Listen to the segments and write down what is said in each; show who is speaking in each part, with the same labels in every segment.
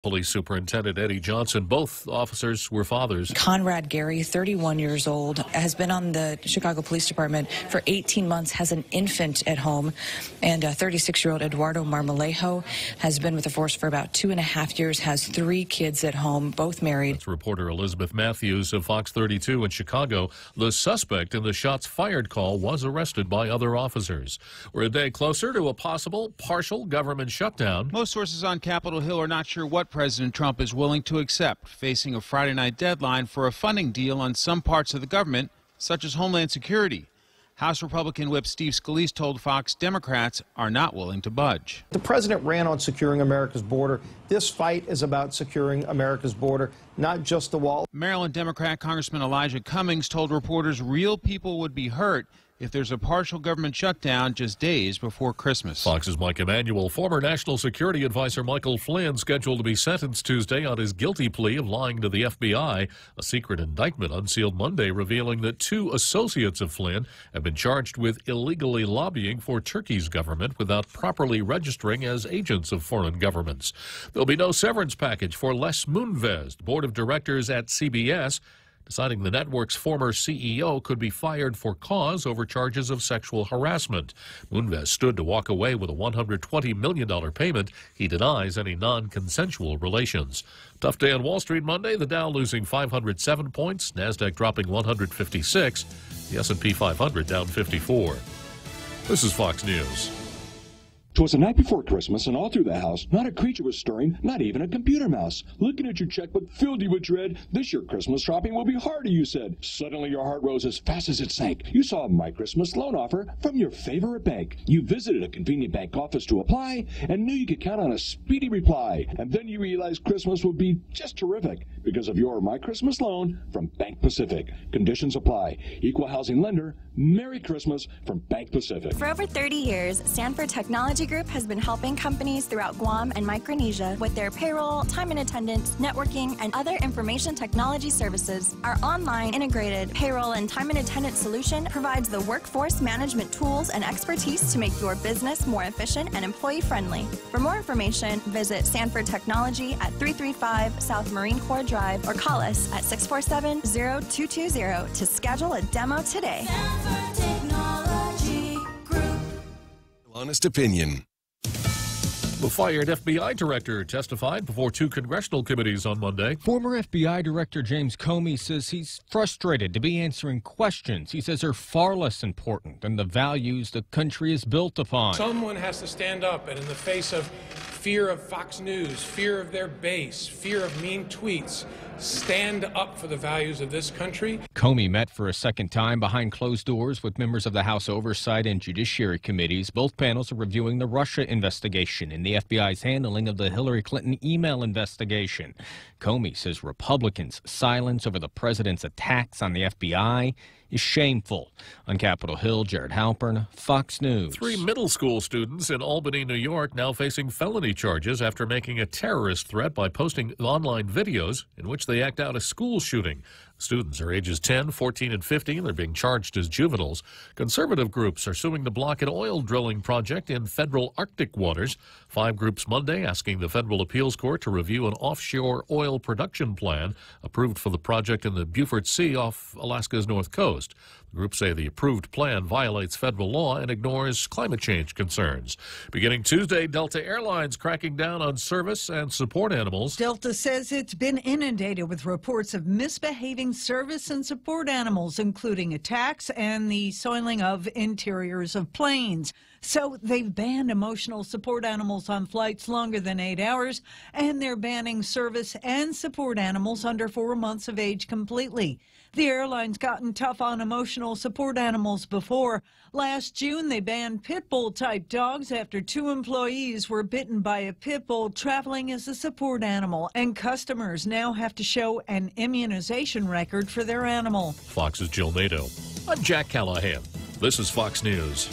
Speaker 1: Police Superintendent Eddie Johnson. Both officers were fathers.
Speaker 2: Conrad Gary, 31 years old, has been on the Chicago Police Department for 18 months, has an infant at home. And 36-year-old Eduardo Marmolejo has been with the force for about 2.5 years, has 3 kids at home, both married.
Speaker 1: That's reporter Elizabeth Matthews of Fox 32 in Chicago. The suspect in the shots fired call was arrested by other officers. We're a day closer to a possible partial government shutdown.
Speaker 3: Most sources on Capitol Hill are not sure what President Trump is willing to accept, facing a Friday night deadline for a funding deal on some parts of the government, such as Homeland Security. House Republican Whip Steve Scalise told Fox Democrats are not willing to budge.
Speaker 4: The president ran on securing America's border. This fight is about securing America's border, not just the wall.
Speaker 3: Maryland Democrat Congressman Elijah Cummings told reporters real people would be hurt if there's a partial government shutdown just days before Christmas.
Speaker 1: Fox's Mike Emanuel. Former National Security Advisor Michael Flynn scheduled to be sentenced Tuesday on his guilty plea of lying to the FBI. A secret indictment unsealed Monday revealing that 2 associates of Flynn have been charged with illegally lobbying for Turkey's government without properly registering as agents of foreign governments. There'll be no severance package for Les Moonves, board of directors at CBS, deciding the network's former CEO could be fired for cause over charges of sexual harassment. Moonves stood to walk away with a $120 million payment. He denies any non-consensual relations. Tough day on Wall Street Monday. The Dow losing 507 points, NASDAQ dropping 156, the S&P 500 down 54. This is Fox News.
Speaker 5: 'Twas the night before Christmas, and all through the house, not a creature was stirring, not even a computer mouse. Looking at your checkbook filled you with dread. This year Christmas shopping will be harder, you said. Suddenly your heart rose as fast as it sank. You saw a My Christmas loan offer from your favorite bank. You visited a convenient bank office to apply and knew you could count on a speedy reply. And then you realized Christmas would be just terrific because of your My Christmas loan from Bank Pacific. Conditions apply. Equal housing lender. Merry Christmas from Bank Pacific.
Speaker 6: For over 30 years, Sanford Technology Group has been helping companies throughout Guam and Micronesia with their payroll, time and attendance, networking, and other information technology services. Our online integrated payroll and time and attendance solution provides the workforce management tools and expertise to make your business more efficient and employee-friendly. For more information, visit Sanford Technology at 335 South Marine Corps Drive or call us at 647-0220 to schedule a demo today.
Speaker 7: Sanford Technology Group.
Speaker 8: Honest opinion.
Speaker 1: The fired FBI director testified before 2 congressional committees on Monday.
Speaker 9: Former FBI Director James Comey says he's frustrated to be answering questions he says are far less important than the values the country is built upon.
Speaker 10: Someone has to stand up, and in the face of fear of Fox News, fear of their base, fear of mean tweets, stand up for the values of this country.
Speaker 9: Comey met for a second time behind closed doors with members of the House Oversight and Judiciary Committees. Both panels are reviewing the Russia investigation and the FBI's handling of the Hillary Clinton email investigation. Comey says Republicans' silence over the president's attacks on the FBI is shameful. On Capitol Hill, Jared Halpern, Fox News.
Speaker 1: 3 middle school students in Albany, New York, now facing felony charges after making a terrorist threat by posting online videos in which they act out a school shooting. Students are ages 10, 14, and 15. They're being charged as juveniles. Conservative groups are suing to block an oil drilling project in federal Arctic waters. 5 groups Monday asking the Federal Appeals Court to review an offshore oil production plan approved for the project in the Beaufort Sea off Alaska's north coast. The groups say the approved plan violates federal law and ignores climate change concerns. Beginning Tuesday, Delta Airlines cracking down on service and support animals.
Speaker 11: Delta says it's been inundated with reports of misbehaving service and support animals, including attacks and the soiling of interiors of planes. So they've banned emotional support animals on flights longer than 8 hours, and they're banning service and support animals under 4 months of age completely. The airline's gotten tough on emotional support animals before. Last June, they banned pit bull-type dogs after 2 employees were bitten by a pit bull traveling as a support animal, and customers now have to show an immunization record for their animal.
Speaker 1: Fox's Jill Nato. I'm Jack Callahan. This is Fox News.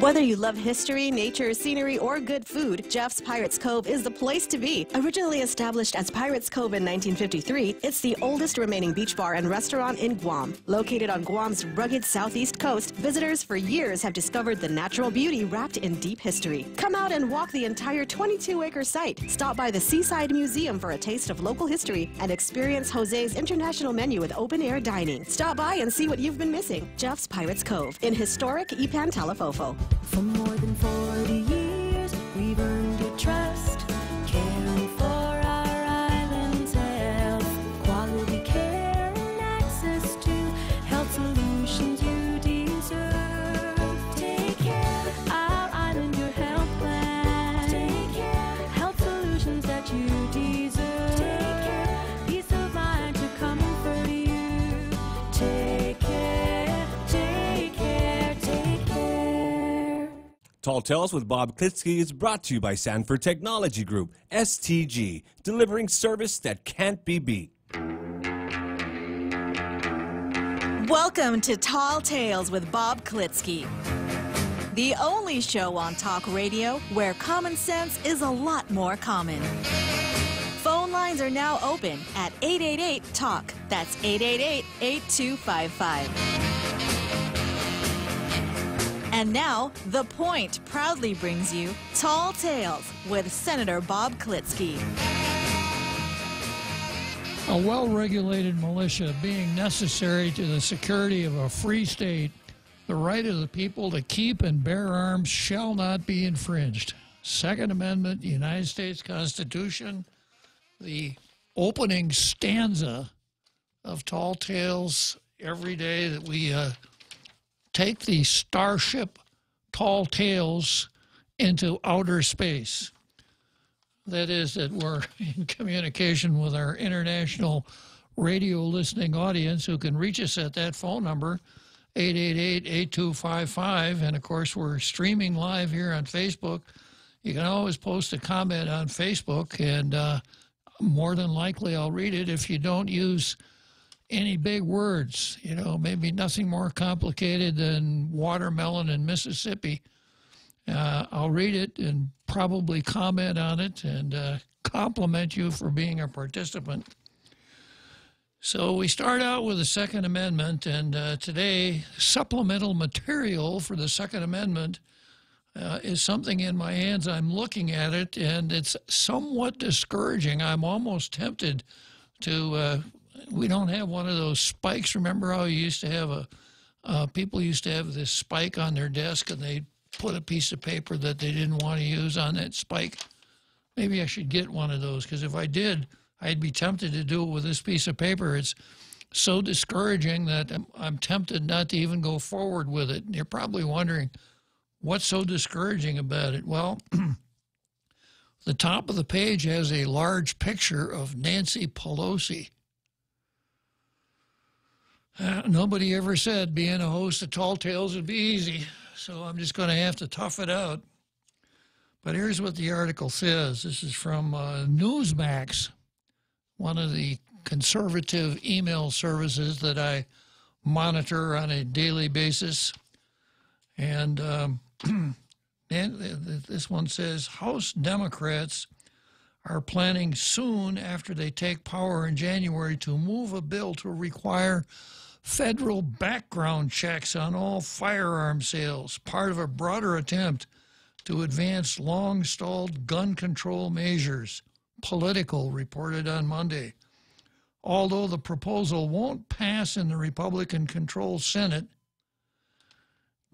Speaker 12: Whether you love history, nature, scenery, or good food, Jeff's Pirates Cove is the place to be. Originally established as Pirates Cove in 1953, it's the oldest remaining beach bar and restaurant in Guam. Located on Guam's rugged southeast coast, visitors for years have discovered the natural beauty wrapped in deep history. Come out and walk the entire 22-acre site. Stop by the Seaside Museum for a taste of local history and experience Jose's international menu with open-air dining. Stop by and see what you've been missing. Jeff's Pirates Cove in historic Ipan Talafofo.
Speaker 7: For more than 40 years, we've earned your trust, caring for our island's health, quality care and access to health solutions you deserve. Take care, our island, your health plan. Take care, health solutions that you deserve. Take care, peace of mind to comfort you. Take care, take care, take care.
Speaker 8: Tall Tales with Bob Klitzkie is brought to you by Sanford Technology Group, STG, delivering service that can't be beat.
Speaker 13: Welcome to Tall Tales with Bob Klitzkie, the only show on talk radio where common sense is a lot more common. Phone lines are now open at 888-TALK. That's 888-8255. And now, The Point proudly brings you Tall Tales with Senator Bob Klitzkie.
Speaker 14: A well-regulated militia being necessary to the security of a free state, the right of the people to keep and bear arms shall not be infringed. Second Amendment, United States Constitution, the opening stanza of Tall Tales every day that we take the starship Tall Tales into outer space. That is, that we're in communication with our international radio listening audience who can reach us at that phone number, 888-8255. And, of course, we're streaming live here on Facebook. You can always post a comment on Facebook, and more than likely I'll read it if you don't use any big words, you know, maybe nothing more complicated than watermelon in Mississippi. I'll read it and probably comment on it and compliment you for being a participant. So we start out with the Second Amendment, and today supplemental material for the Second Amendment is something in my hands. I'm looking at it, and it's somewhat discouraging. I'm almost tempted to we don't have one of those spikes. Remember how you used to have people used to have this spike on their desk, and they put a piece of paper that they didn't want to use on that spike? Maybe I should get one of those, because if I did, I'd be tempted to do it with this piece of paper. It's so discouraging that I'm tempted not to even go forward with it. And you're probably wondering, what's so discouraging about it? Well, the top of the page has a large picture of Nancy Pelosi. Nobody ever said being a host of Tall Tales would be easy, so I'm just going to have to tough it out. But here's what the article says. This is from Newsmax, one of the conservative email services that I monitor on a daily basis. And this one says, House Democrats are planning soon after they take power in January to move a bill to require federal background checks on all firearm sales, part of a broader attempt to advance long-stalled gun control measures, Politico reported on Monday. Although the proposal won't pass in the Republican-controlled Senate,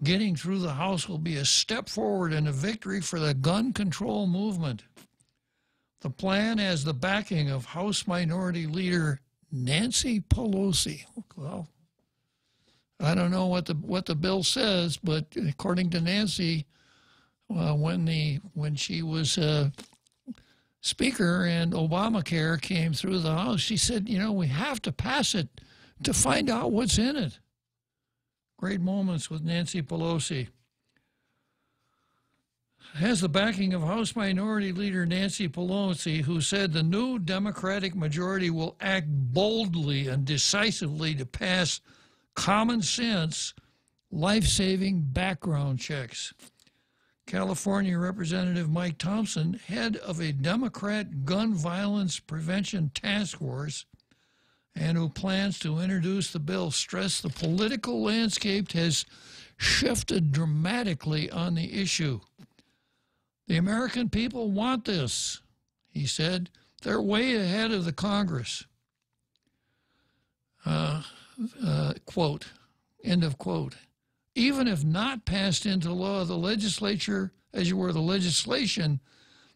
Speaker 14: getting through the House will be a step forward and a victory for the gun control movement. The plan has the backing of House Minority Leader Nancy Pelosi. Well, I don't know what the bill says, but according to Nancy, when she was Speaker and Obamacare came through the House, she said, you know, we have to pass it to find out what's in it. Great moments with Nancy Pelosi. Has the backing of House Minority Leader Nancy Pelosi, who said the new Democratic majority will act boldly and decisively to pass common sense, life-saving background checks. California Representative Mike Thompson, head of a Democrat gun violence prevention task force, and who plans to introduce the bill, stressed the political landscape has shifted dramatically on the issue. The American people want this, he said. They're way ahead of the Congress. Quote, end of quote. Even if not passed into law, the legislation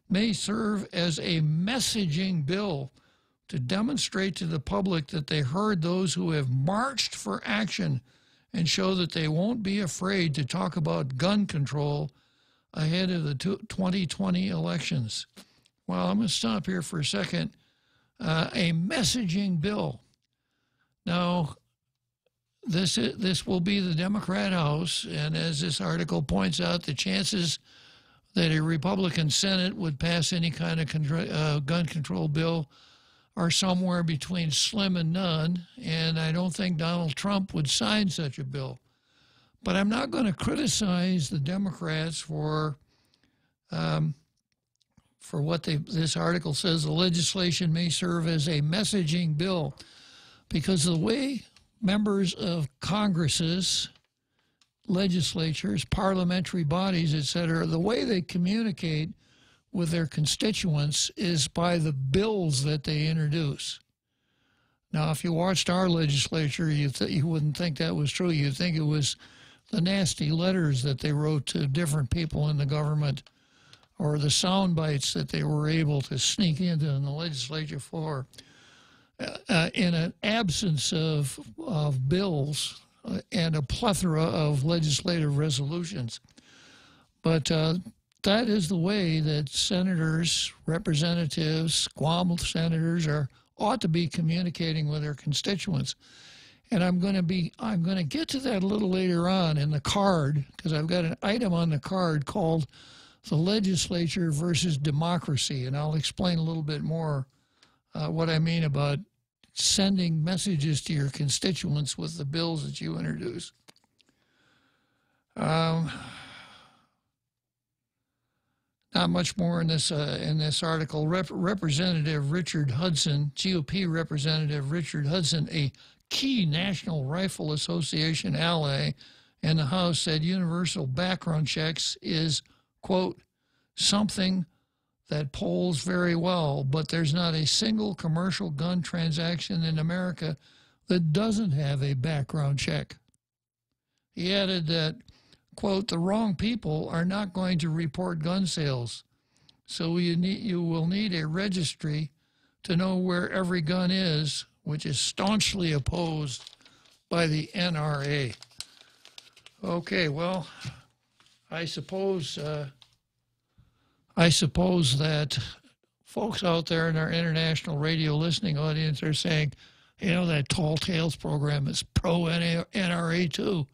Speaker 14: may serve as a messaging bill to demonstrate to the public that they heard those who have marched for action and show that they won't be afraid to talk about gun control ahead of the 2020 elections. Well, I'm going to stop here for a second. A messaging bill. Now, this will be the Democrat House, and as this article points out, the chances that a Republican Senate would pass any kind of gun control bill are somewhere between slim and none, and I don't think Donald Trump would sign such a bill. But I'm not going to criticize the Democrats for what this article says. The legislation may serve as a messaging bill, because the way members of Congresses, legislatures, parliamentary bodies, etc., the way they communicate with their constituents is by the bills that they introduce. Now, if you watched our legislature, you wouldn't think that was true. You'd think it was the nasty letters that they wrote to different people in the government, or the sound bites that they were able to sneak into on the legislature floor. In an absence of bills and a plethora of legislative resolutions. But that is the way that senators, representatives, Guam senators ought to be communicating with their constituents. And I'm going to get to that a little later on in the card, because I've got an item on the card called the legislature versus democracy, and I'll explain a little bit more what I mean about sending messages to your constituents with the bills that you introduce. Not much more in this article. Representative Richard Hudson, GOP Representative Richard Hudson, a key National Rifle Association ally in the House, said universal background checks is, quote, something that polls very well, but there's not a single commercial gun transaction in America that doesn't have a background check. He added that, quote, the wrong people are not going to report gun sales, so you will need a registry to know where every gun is, which is staunchly opposed by the NRA. Okay, well, I suppose that folks out there in our international radio listening audience are saying, you know, that Tall Tales program is pro-NRA too.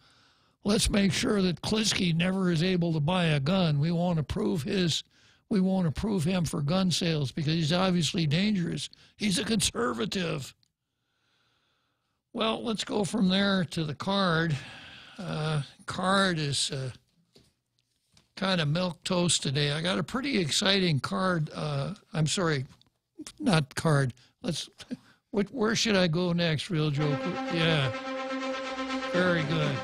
Speaker 14: Let's make sure that Klitzkie never is able to buy a gun. We won't approve him for gun sales because he's obviously dangerous. He's a conservative. Well, let's go from there to the card. Card is kind of milquetoast today. I got a pretty exciting card. I'm sorry, not card. Where should I go next, Real Joe? Yeah, very good.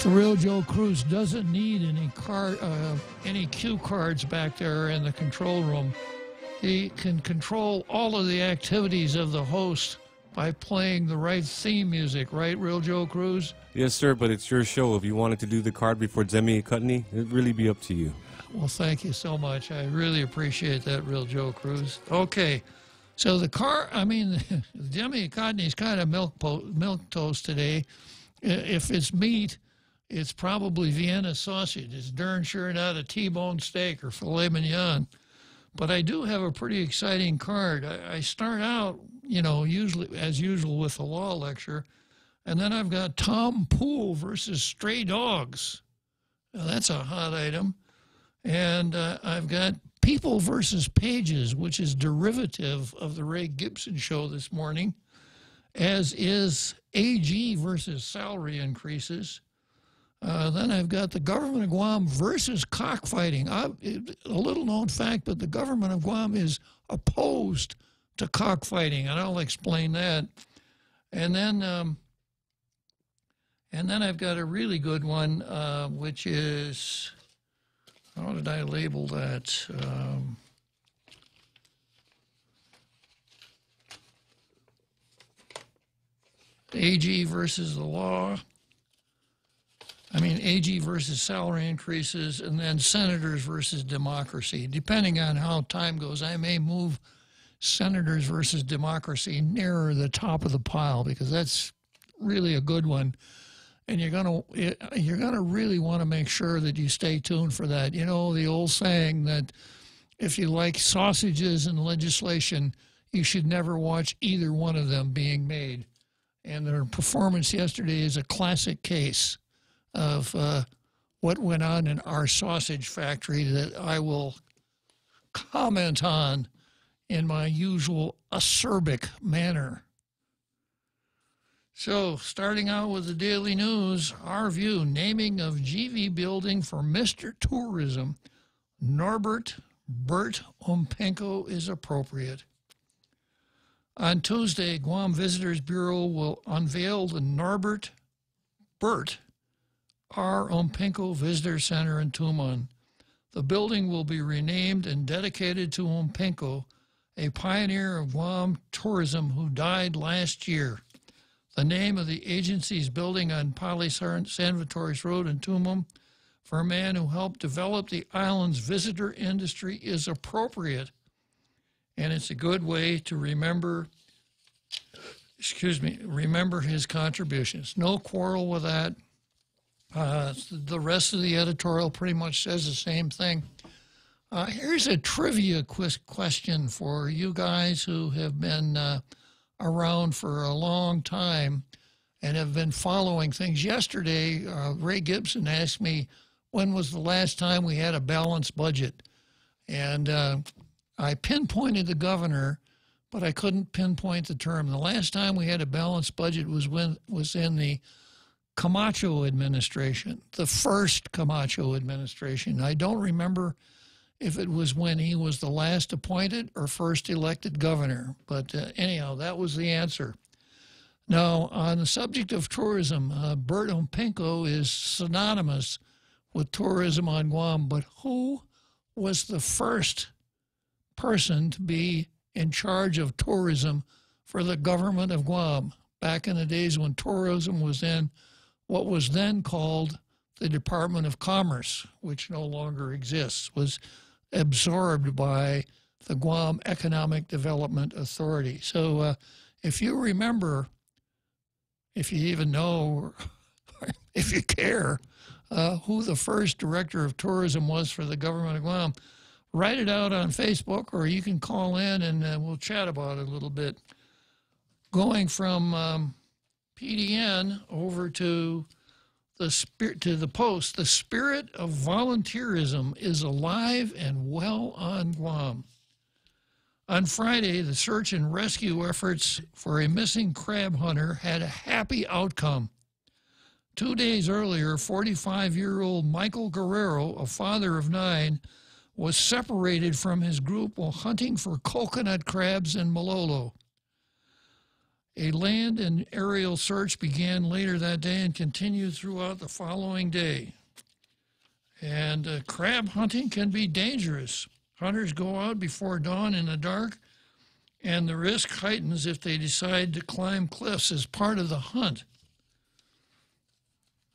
Speaker 14: The Real Joe Cruz doesn't need any cue cards back there in the control room. He can control all of the activities of the host by playing the right theme music, right, Real Joe Cruz?
Speaker 8: Yes, sir, but it's your show. If you wanted to do the card before Demi Cutney, it'd really be up to you.
Speaker 14: Well, thank you so much. I really appreciate that, Real Joe Cruz. Okay, so the Demi Cutney's kind of milquetoast today. If it's meat, it's probably Vienna sausage. It's darn sure not a T-bone steak or filet mignon. But I do have a pretty exciting card. I start out, usually as usual with the law lecture, and then I've got Tom Pool versus Stray Dogs. Now, that's a hot item. And I've got People versus Pages, which is derivative of the Ray Gibson show this morning, as is AG versus salary increases. Then I've got the government of Guam versus cockfighting. A little known fact, but the government of Guam is opposed to cockfighting, and I'll explain that. And then I've got a really good one, which is, how did I label that? AG versus the law. AG versus salary increases, and then senators versus democracy. Depending on how time goes, I may move senators versus democracy nearer the top of the pile, because that's really a good one. And you're gonna really want to make sure that you stay tuned for that. You know, the old saying that if you like sausages and legislation, you should never watch either one of them being made. And their performance yesterday is a classic case of what went on in our sausage factory that I will comment on in my usual acerbic manner. So, starting out with the Daily News, our view, naming of GV building for Mr. Tourism, Norbert Bert Ompenko is appropriate. On Tuesday, Guam Visitors Bureau will unveil the Norbert Bert R. Ompenko Visitor Center in Tumon. The building will be renamed and dedicated to Ompenko, a pioneer of Guam tourism who died last year. The name of the agency's building on Pali San Vittorius Road in Tumon for a man who helped develop the island's visitor industry is appropriate, and it's a good way to remember his contributions. No quarrel with that. The rest of the editorial pretty much says the same thing. Here's a trivia question for you guys who have been around for a long time and have been following things. Yesterday, Ray Gibson asked me, when was the last time we had a balanced budget? And I pinpointed the governor, but I couldn't pinpoint the term. The last time we had a balanced budget was in the Camacho administration, the first Camacho administration. I don't remember if it was when he was the last appointed or first elected governor, but anyhow, that was the answer. Now, on the subject of tourism, Bert Ompenko is synonymous with tourism on Guam, but who was the first person to be in charge of tourism for the government of Guam back in the days when tourism was in what was then called the Department of Commerce, which no longer exists, was absorbed by the Guam Economic Development Authority. So if you remember, if you even know, if you care, who the first director of tourism was for the government of Guam, write it out on Facebook, or you can call in and we'll chat about it a little bit. Going from PDN over to the Post, the spirit of volunteerism is alive and well on Guam. On Friday, the search and rescue efforts for a missing crab hunter had a happy outcome. 2 days earlier, 45-year-old Michael Guerrero, a father of 9, was separated from his group while hunting for coconut crabs in Malolo. A land and aerial search began later that day and continued throughout the following day. And crab hunting can be dangerous. Hunters go out before dawn in the dark, and the risk heightens if they decide to climb cliffs as part of the hunt.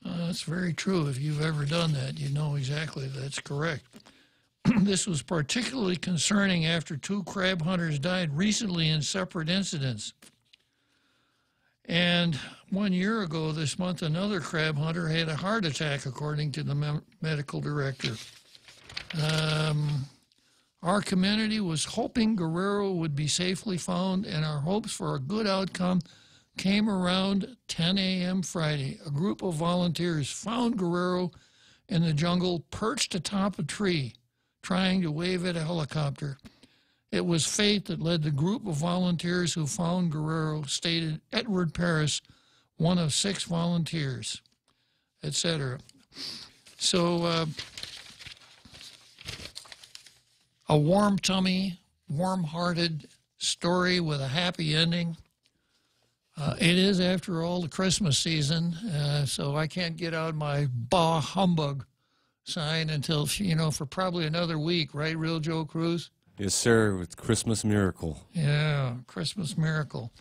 Speaker 14: That's very true. If you've ever done that, you know exactly that's correct. This was particularly concerning after 2 crab hunters died recently in separate incidents. And 1 year ago this month, another crab hunter had a heart attack, according to the medical director. Our community was hoping Guerrero would be safely found, and our hopes for a good outcome came around 10 a.m. Friday. A group of volunteers found Guerrero in the jungle, perched atop a tree, trying to wave at a helicopter. It was fate that led the group of volunteers who found Guerrero, stated Edward Paris, one of 6 volunteers, etc. So a warm tummy, warm-hearted story with a happy ending. It is, after all, the Christmas season, so I can't get out my bah humbug sign until, for probably another week, right, Real Joe Cruz?
Speaker 8: Yes, sir, with Christmas Miracle.
Speaker 14: Yeah, Christmas Miracle.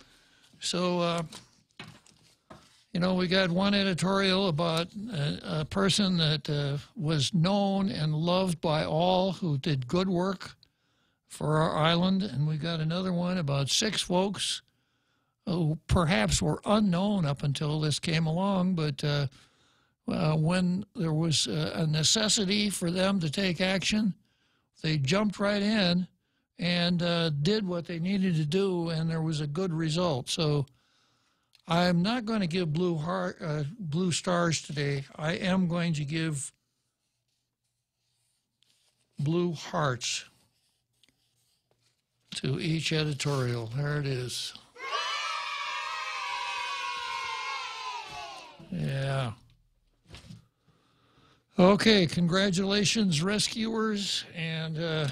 Speaker 14: So, we got one editorial about a person that was known and loved by all who did good work for our island, and we got another one about 6 folks who perhaps were unknown up until this came along, but when there was a necessity for them to take action, they jumped right in and did what they needed to do, and there was a good result. So I'm not going to give blue stars today. I am going to give blue hearts to each editorial. There it is. Yeah. Okay, congratulations, rescuers, and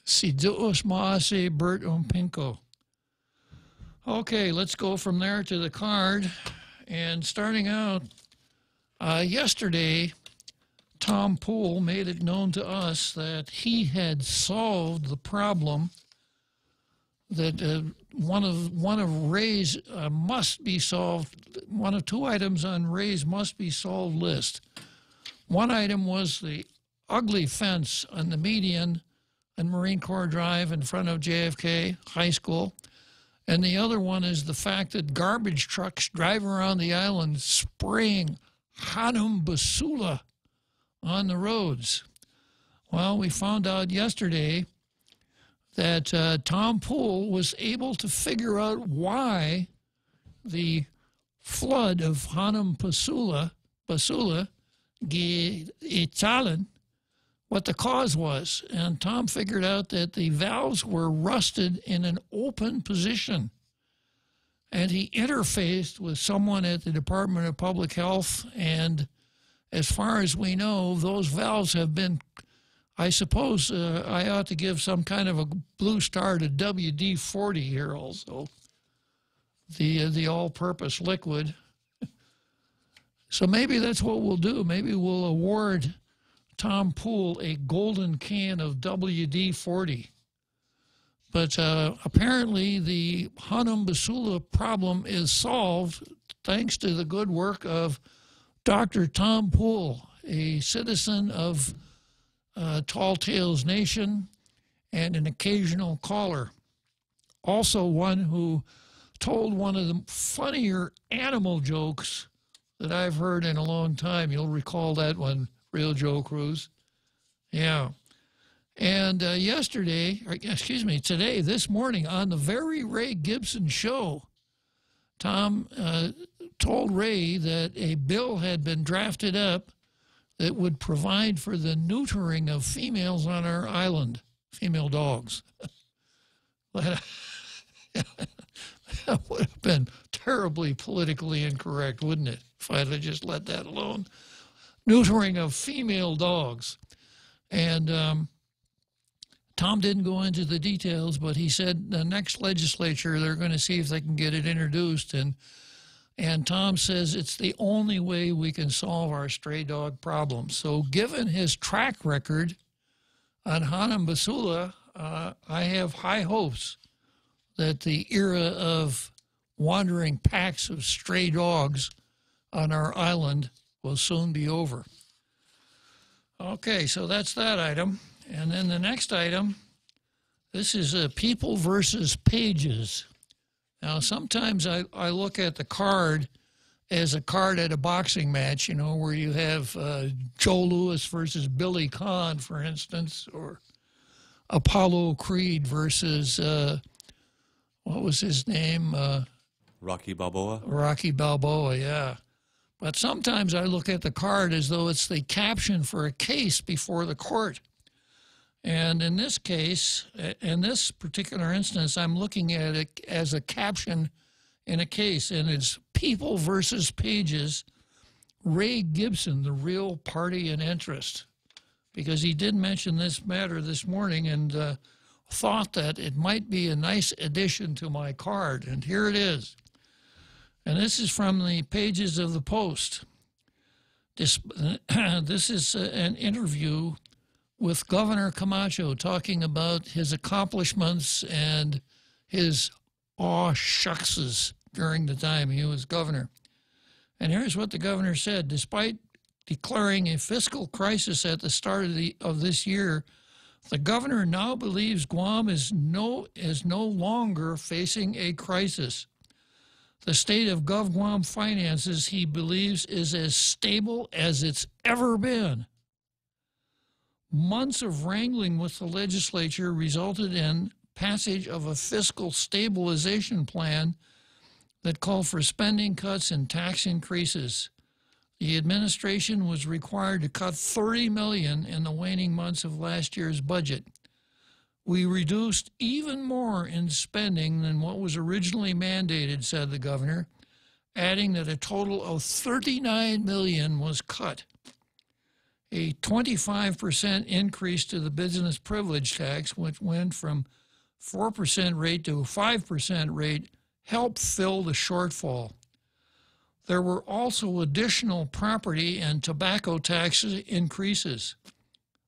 Speaker 14: si Dios maase Bert Pinko. Okay, let's go from there to the card. And starting out, yesterday, Tom Poole made it known to us that he had solved the problem that one of Ray's must be solved. One of 2 items on Ray's must be solved list. One item was the ugly fence on the median on Marine Corps Drive in front of JFK High School. And the other one is the fact that garbage trucks drive around the island spraying Hanum Basula on the roads. Well, we found out yesterday that Tom Poole was able to figure out why the flood of Hanum Basula, Italian, what the cause was. And Tom figured out that the valves were rusted in an open position. And he interfaced with someone at the Department of Public Health, and as far as we know, those valves have been, I suppose I ought to give some kind of a blue star to WD-40 here also, the all-purpose liquid. So maybe that's what we'll do. Maybe we'll award Tom Poole a golden can of WD-40. But apparently the Hanum Basula problem is solved thanks to the good work of Dr. Tom Poole, a citizen of Tall Tales Nation and an occasional caller. Also one who told one of the funnier animal jokes that I've heard in a long time. You'll recall that one, Real Joe Cruz. Yeah. And today, this morning, on the very Ray Gibson show, Tom told Ray that a bill had been drafted up that would provide for the neutering of females on our island, female dogs. That would have been terribly politically incorrect, wouldn't it, if I'd have just let that alone? Neutering of female dogs. And Tom didn't go into the details, but he said the next legislature, they're going to see if they can get it introduced. And Tom says it's the only way we can solve our stray dog problem. So given his track record on Hanum Basula, I have high hopes that the era of wandering packs of stray dogs on our island will soon be over. Okay, so that's that item. And then the next item, this is people versus pages. Now, sometimes I look at the card as a card at a boxing match, where you have Joe Louis versus Billy Conn, for instance, or Apollo Creed versus, what was his name?
Speaker 8: Rocky Balboa?
Speaker 14: Rocky Balboa, yeah. But sometimes I look at the card as though it's the caption for a case before the court. And in this case, in this particular instance, I'm looking at it as a caption in a case, and it's people versus pages Ray Gibson the real party and interest? Because he did mention this matter this morning and thought that it might be a nice addition to my card. And here it is. And this is from the pages of the Post. This is an interview with Governor Camacho talking about his accomplishments and his aw shuckses during the time he was governor. And here's what the governor said. Despite declaring a fiscal crisis at the start of this year, the governor now believes Guam is no longer facing a crisis. The state of GovGuam finances, he believes, is as stable as it's ever been. Months of wrangling with the legislature resulted in passage of a fiscal stabilization plan that called for spending cuts and tax increases. The administration was required to cut $30 million in the waning months of last year's budget. We reduced even more in spending than what was originally mandated, said the governor, adding that a total of $39 million was cut. A 25% increase to the business privilege tax, which went from 4% rate to a 5% rate, helped fill the shortfall. There were also additional property and tobacco tax increases.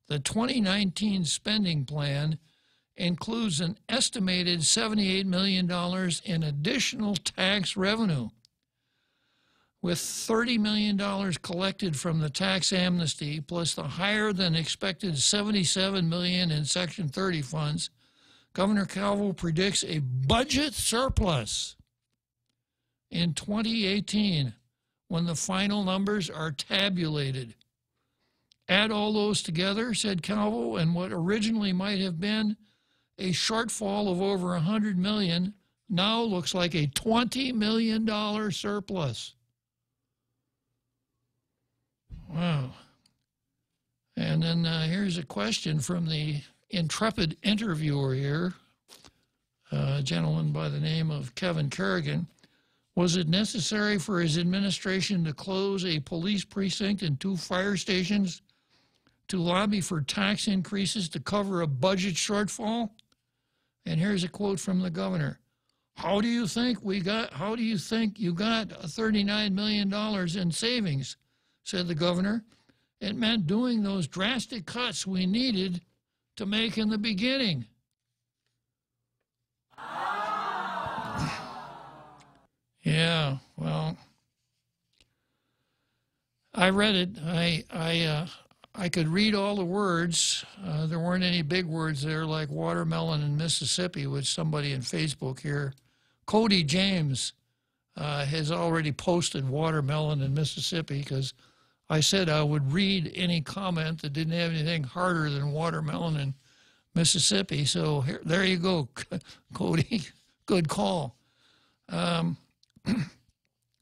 Speaker 14: The 2019 spending plan includes an estimated $78 million in additional tax revenue, with $30 million collected from the tax amnesty, plus the higher than expected $77 million in Section 30 funds. Governor Calvo predicts a budget surplus in 2018 when the final numbers are tabulated. Add all those together, said Calvo, and what originally might have been a shortfall of over $100 million now looks like a $20 million surplus. Wow. And then here's a question from the intrepid interviewer here, a gentleman by the name of Kevin Kerrigan. Was it necessary for his administration to close a police precinct and 2 fire stations to lobby for tax increases to cover a budget shortfall? And here's a quote from the governor. How do you think you got $39 million in savings? Said the governor. It meant doing those drastic cuts we needed to make in the beginning. Yeah, well, I read it. I could read all the words. There weren't any big words there like watermelon in Mississippi, which somebody in Facebook here, Cody James, has already posted watermelon in Mississippi because I said I would read any comment that didn't have anything harder than watermelon in Mississippi. So there you go, Cody. Good call.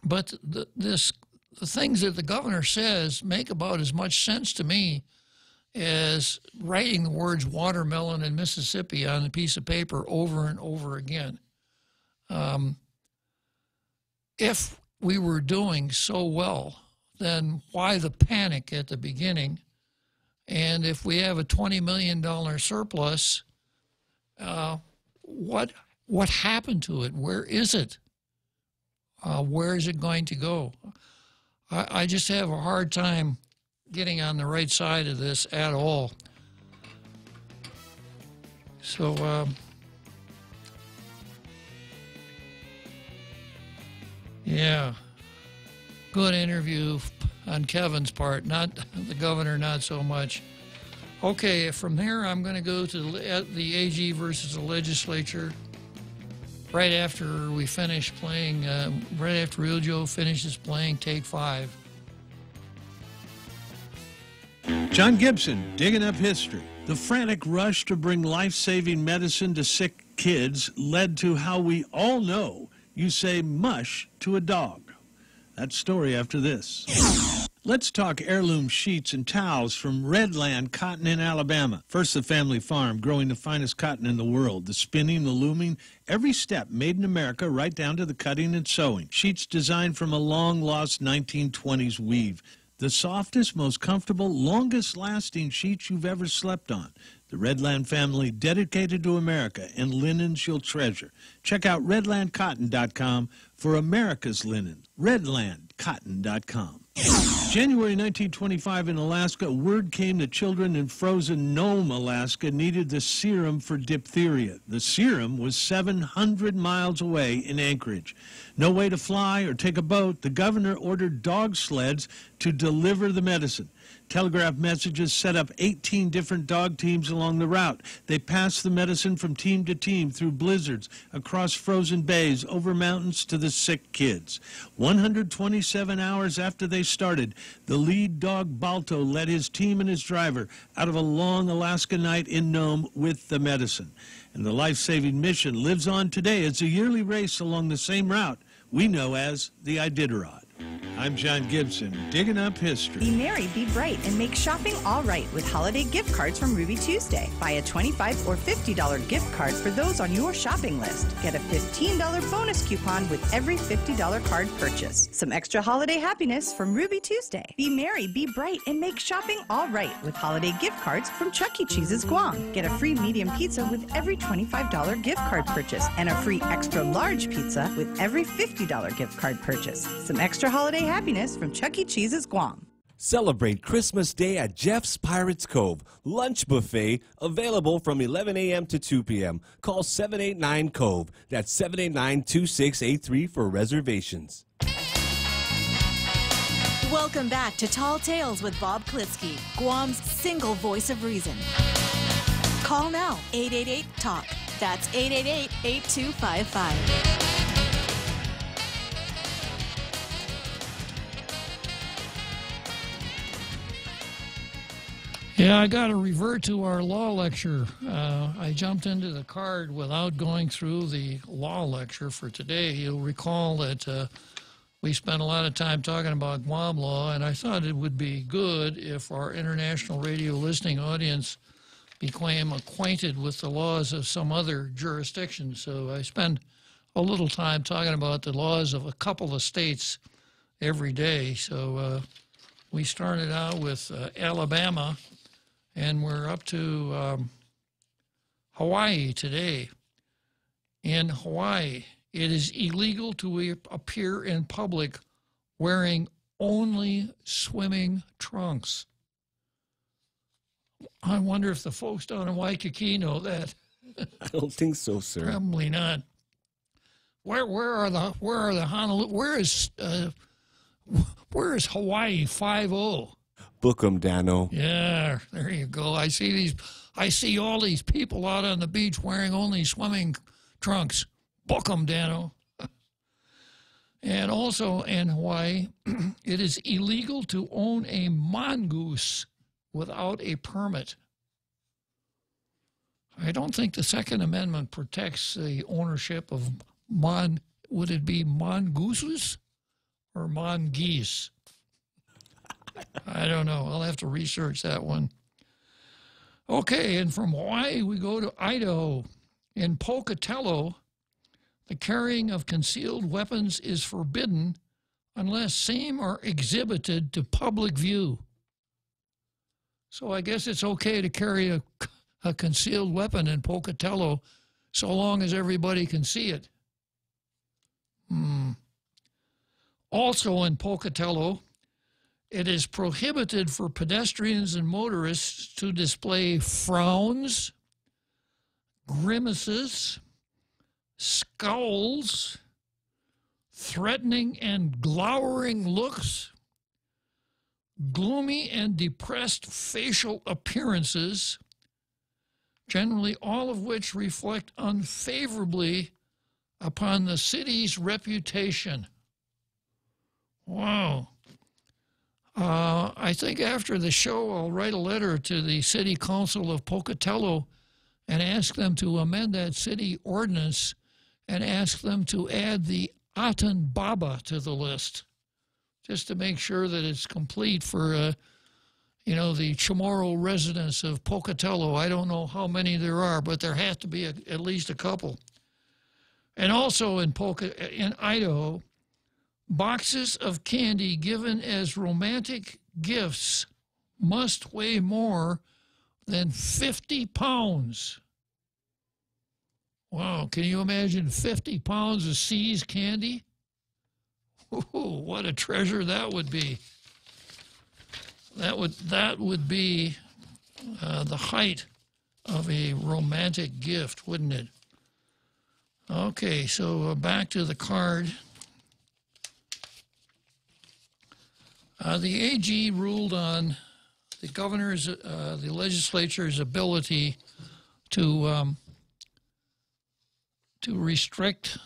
Speaker 14: But the things that the governor says make about as much sense to me as writing the words watermelon in Mississippi on a piece of paper over and over again. If we were doing so well, then why the panic at the beginning? And if we have a $20 million surplus, what happened to it? Where is it? Where is it going to go? I just have a hard time getting on the right side of this at all. So, yeah, good interview on Kevin's part, not the governor, not so much. Okay, from here I'm going to go to the AG versus the legislature. Right after we finish playing, right after Real Joe finishes playing Take 5.
Speaker 15: John Gibson, digging up history. The frantic rush to bring life-saving medicine to sick kids led to how we all know you say mush to a dog. That story after this. Let's talk heirloom sheets and towels from Redland Cotton in Alabama. First, the family farm growing the finest cotton in the world. The spinning, the looming, every step made in America, right down to the cutting and sewing. Sheets designed from a long-lost 1920s weave. The softest, most comfortable, longest-lasting sheets you've ever slept on. The Redland family dedicated to America and linens you'll treasure. Check out redlandcotton.com for America's linen. redlandcotton.com. January 1925 in Alaska, word came that children in frozen Nome, Alaska, needed the serum for diphtheria. The serum was 700 miles away in Anchorage. No way to fly or take a boat. The governor ordered dog sleds to deliver the medicine. Telegraph messages set up 18 different dog teams along the route. They passed the medicine from team to team through blizzards, across frozen bays, over mountains to the sick kids. 127 hours after they started, the lead dog Balto led his team and his driver out of a long Alaska night in Nome with the medicine. And the life-saving mission lives on today. It's a yearly race along the same route we know as the Iditarod. I'm John Gibson, digging up history.
Speaker 16: Be merry, be bright, and make shopping all right with holiday gift cards from Ruby Tuesday. Buy a $25 or $50 gift card for those on your shopping list. Get a $15 bonus coupon with every $50 card purchase. Some extra holiday happiness from Ruby Tuesday. Be merry, be bright, and make shopping all right with holiday gift cards from Chuck E. Cheese's Guam. Get a free medium pizza with every $25 gift card purchase and a free extra large pizza with every $50 gift card purchase. Some extra holiday happiness from Chuck E. Cheese's Guam.
Speaker 8: Celebrate Christmas Day at Jeff's Pirates Cove. Lunch buffet available from 11 a.m. to 2 p.m. Call 789-COVE. That's 789-2683 for reservations.
Speaker 13: Welcome back to Tall Tales with Bob Klitzkie, Guam's single voice of reason. Call now, 888-TALK. That's 888-8255.
Speaker 14: Yeah, I got to revert to our law lecture. I jumped into the card without going through the law lecture for today. You'll recall that we spent a lot of time talking about Guam law, and I thought it would be good if our international radio listening audience became acquainted with the laws of some other jurisdictions. So I spend a little time talking about the laws of a couple of states every day. So we started out with Alabama, and we're up to Hawaii today. In Hawaii, it is illegal to appear in public wearing only swimming trunks. I wonder if the folks down in Waikiki know that.
Speaker 8: I don't think so, sir.
Speaker 14: Probably not. Where are the Honolulu? Where is Hawaii 5-0?
Speaker 8: Book 'em, Dano.
Speaker 14: Yeah, there you go. I see all these people out on the beach wearing only swimming trunks. Book 'em, Dano. And also in Hawaii, it is illegal to own a mongoose without a permit. I don't think the Second Amendment protects the ownership of would it be mongooses or mongeese? I don't know. I'll have to research that one. Okay, and from Hawaii we go to Idaho. In Pocatello, the carrying of concealed weapons is forbidden unless same are exhibited to public view. So I guess it's okay to carry a concealed weapon in Pocatello so long as everybody can see it. Also in Pocatello, it is prohibited for pedestrians and motorists to display frowns, grimaces, scowls, threatening and glowering looks, gloomy and depressed facial appearances, generally all of which reflect unfavorably upon the city's reputation. Wow. I think after the show, I'll write a letter to the City Council of Pocatello and ask them to amend that city ordinance and ask them to add the Atan Baba to the list. just to make sure that it's complete for, the Chamorro residents of Pocatello. I don't know how many there are, but there has to be at least a couple. And also in Idaho, boxes of candy given as romantic gifts must weigh more than 50 pounds. Wow, can you imagine 50 pounds of seized candy? Ooh, what a treasure that would be. That would be the height of a romantic gift, wouldn't it? Okay, so back to the card. The AG ruled on the governor's, the legislature's ability to restrict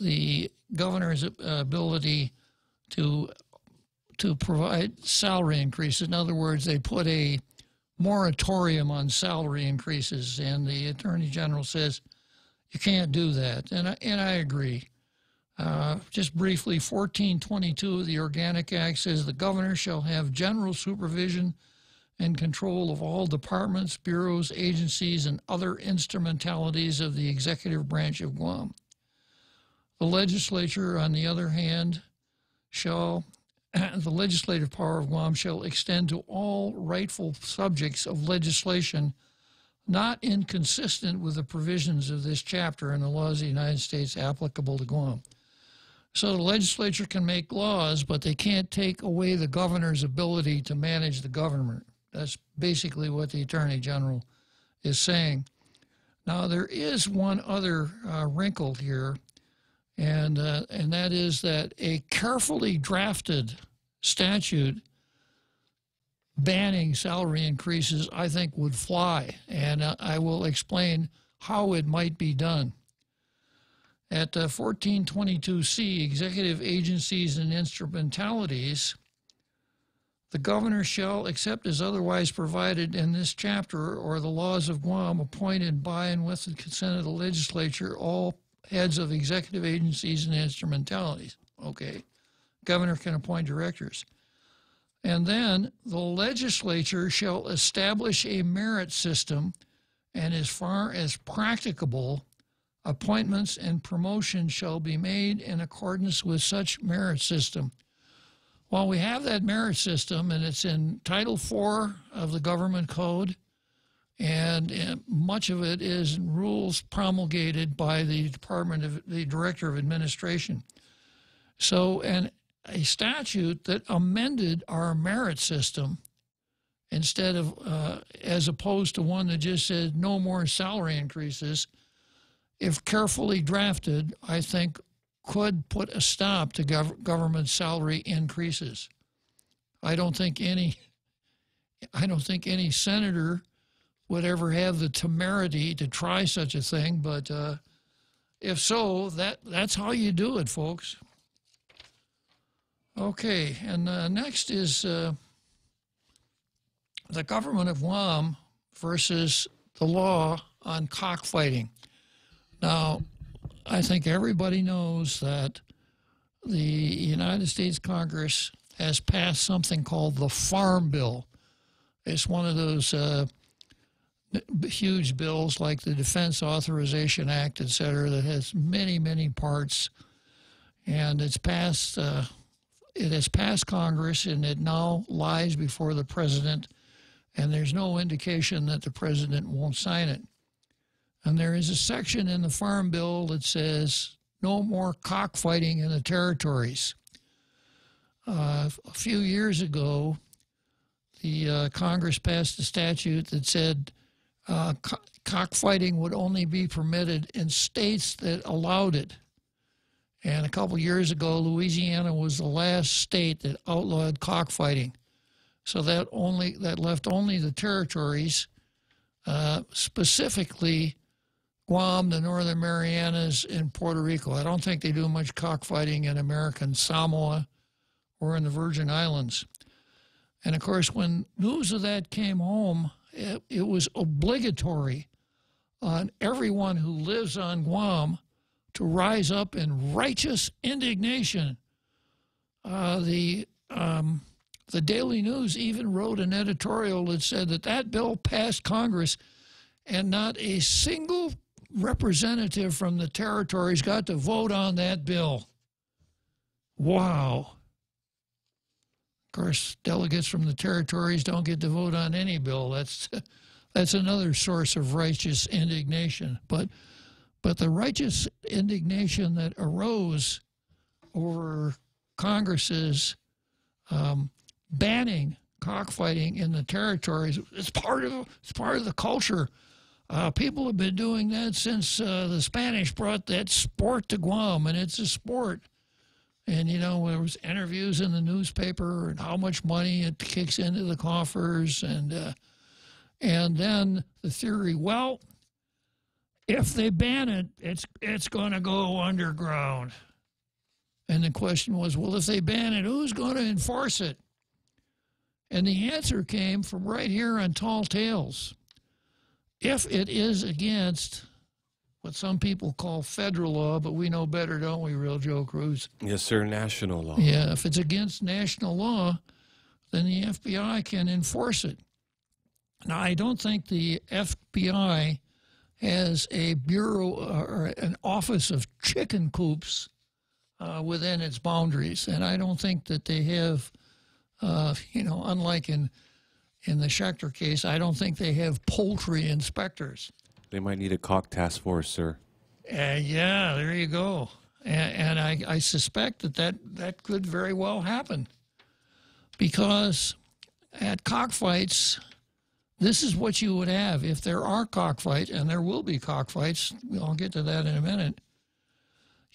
Speaker 14: the governor's ability to provide salary increases. In other words, they put a moratorium on salary increases, and the Attorney General says you can't do that, and I agree. Just briefly, 1422 of the Organic Act says the governor shall have general supervision and control of all departments, bureaus, agencies, and other instrumentalities of the executive branch of Guam. The legislature, on the other hand, the legislative power of Guam shall extend to all rightful subjects of legislation not inconsistent with the provisions of this chapter in the laws of the United States applicable to Guam. So the legislature can make laws, but they can't take away the governor's ability to manage the government. That's basically what the Attorney General is saying. Now, there is one other wrinkle here, and that is that a carefully drafted statute banning salary increases, I think, would fly, and I will explain how it might be done. At 1422C, executive agencies and instrumentalities, the governor shall, except as otherwise provided in this chapter or the laws of Guam, appointed by and with the consent of the legislature all heads of executive agencies and instrumentalities. Okay, governor can appoint directors. And then the legislature shall establish a merit system, and as far as practicable, appointments and promotions shall be made in accordance with such merit system. Well, we have that merit system, and it's in Title IV of the Government Code, and much of it is rules promulgated by the Director of Administration. So, and a statute that amended our merit system instead of, as opposed to one that just said no more salary increases, if carefully drafted, I think could put a stop to government salary increases. I don't think any senator would ever have the temerity to try such a thing, but if so, that's how you do it, folks. Okay, and next is the government of Guam versus the law on cockfighting. Now, I think everybody knows that the United States Congress has passed something called the Farm Bill. It's one of those huge bills like the Defense Authorization Act, et cetera, that has many, many parts. And it's passed, it has passed Congress, and it now lies before the president, and there's no indication that the president won't sign it. And there is a section in the Farm Bill that says no more cockfighting in the territories. A few years ago, the Congress passed a statute that said cockfighting would only be permitted in states that allowed it. And a couple years ago, Louisiana was the last state that outlawed cockfighting. So that left only the territories, specifically Guam, the Northern Marianas, and Puerto Rico. I don't think they do much cockfighting in American Samoa or in the Virgin Islands. And, of course, when news of that came home, it was obligatory on everyone who lives on Guam to rise up in righteous indignation The Daily News even wrote an editorial that said that bill passed Congress and not a single representative from the territories got to vote on that bill. Wow. Of course, delegates from the territories don't get to vote on any bill. That's another source of righteous indignation. But the righteous indignation that arose over Congress's banning cockfighting in the territories, it's part of the culture. People have been doing that since the Spanish brought that sport to Guam, and it's a sport. And, you know, there was interviews in the newspaper and how much money it kicks into the coffers. And then the theory, well, if they ban it, it's going to go underground. And the question was, well, if they ban it, who's going to enforce it? And the answer came from right here on Tall Tales. If it is against what some people call federal law, but we know better, don't we, Real Joe Cruz?
Speaker 8: Yes, sir, national law.
Speaker 14: Yeah, if it's against national law, then the FBI can enforce it. Now, I don't think the FBI has a bureau or an office of chicken coops within its boundaries, and I don't think that they have, unlike in the Schechter case, I don't think they have poultry inspectors.
Speaker 8: They might need a cock task force, sir.
Speaker 14: Yeah, there you go. And I suspect that could very well happen. Because at cockfights, this is what you would have. If there are cockfights, and there will be cockfights, I'll get to that in a minute,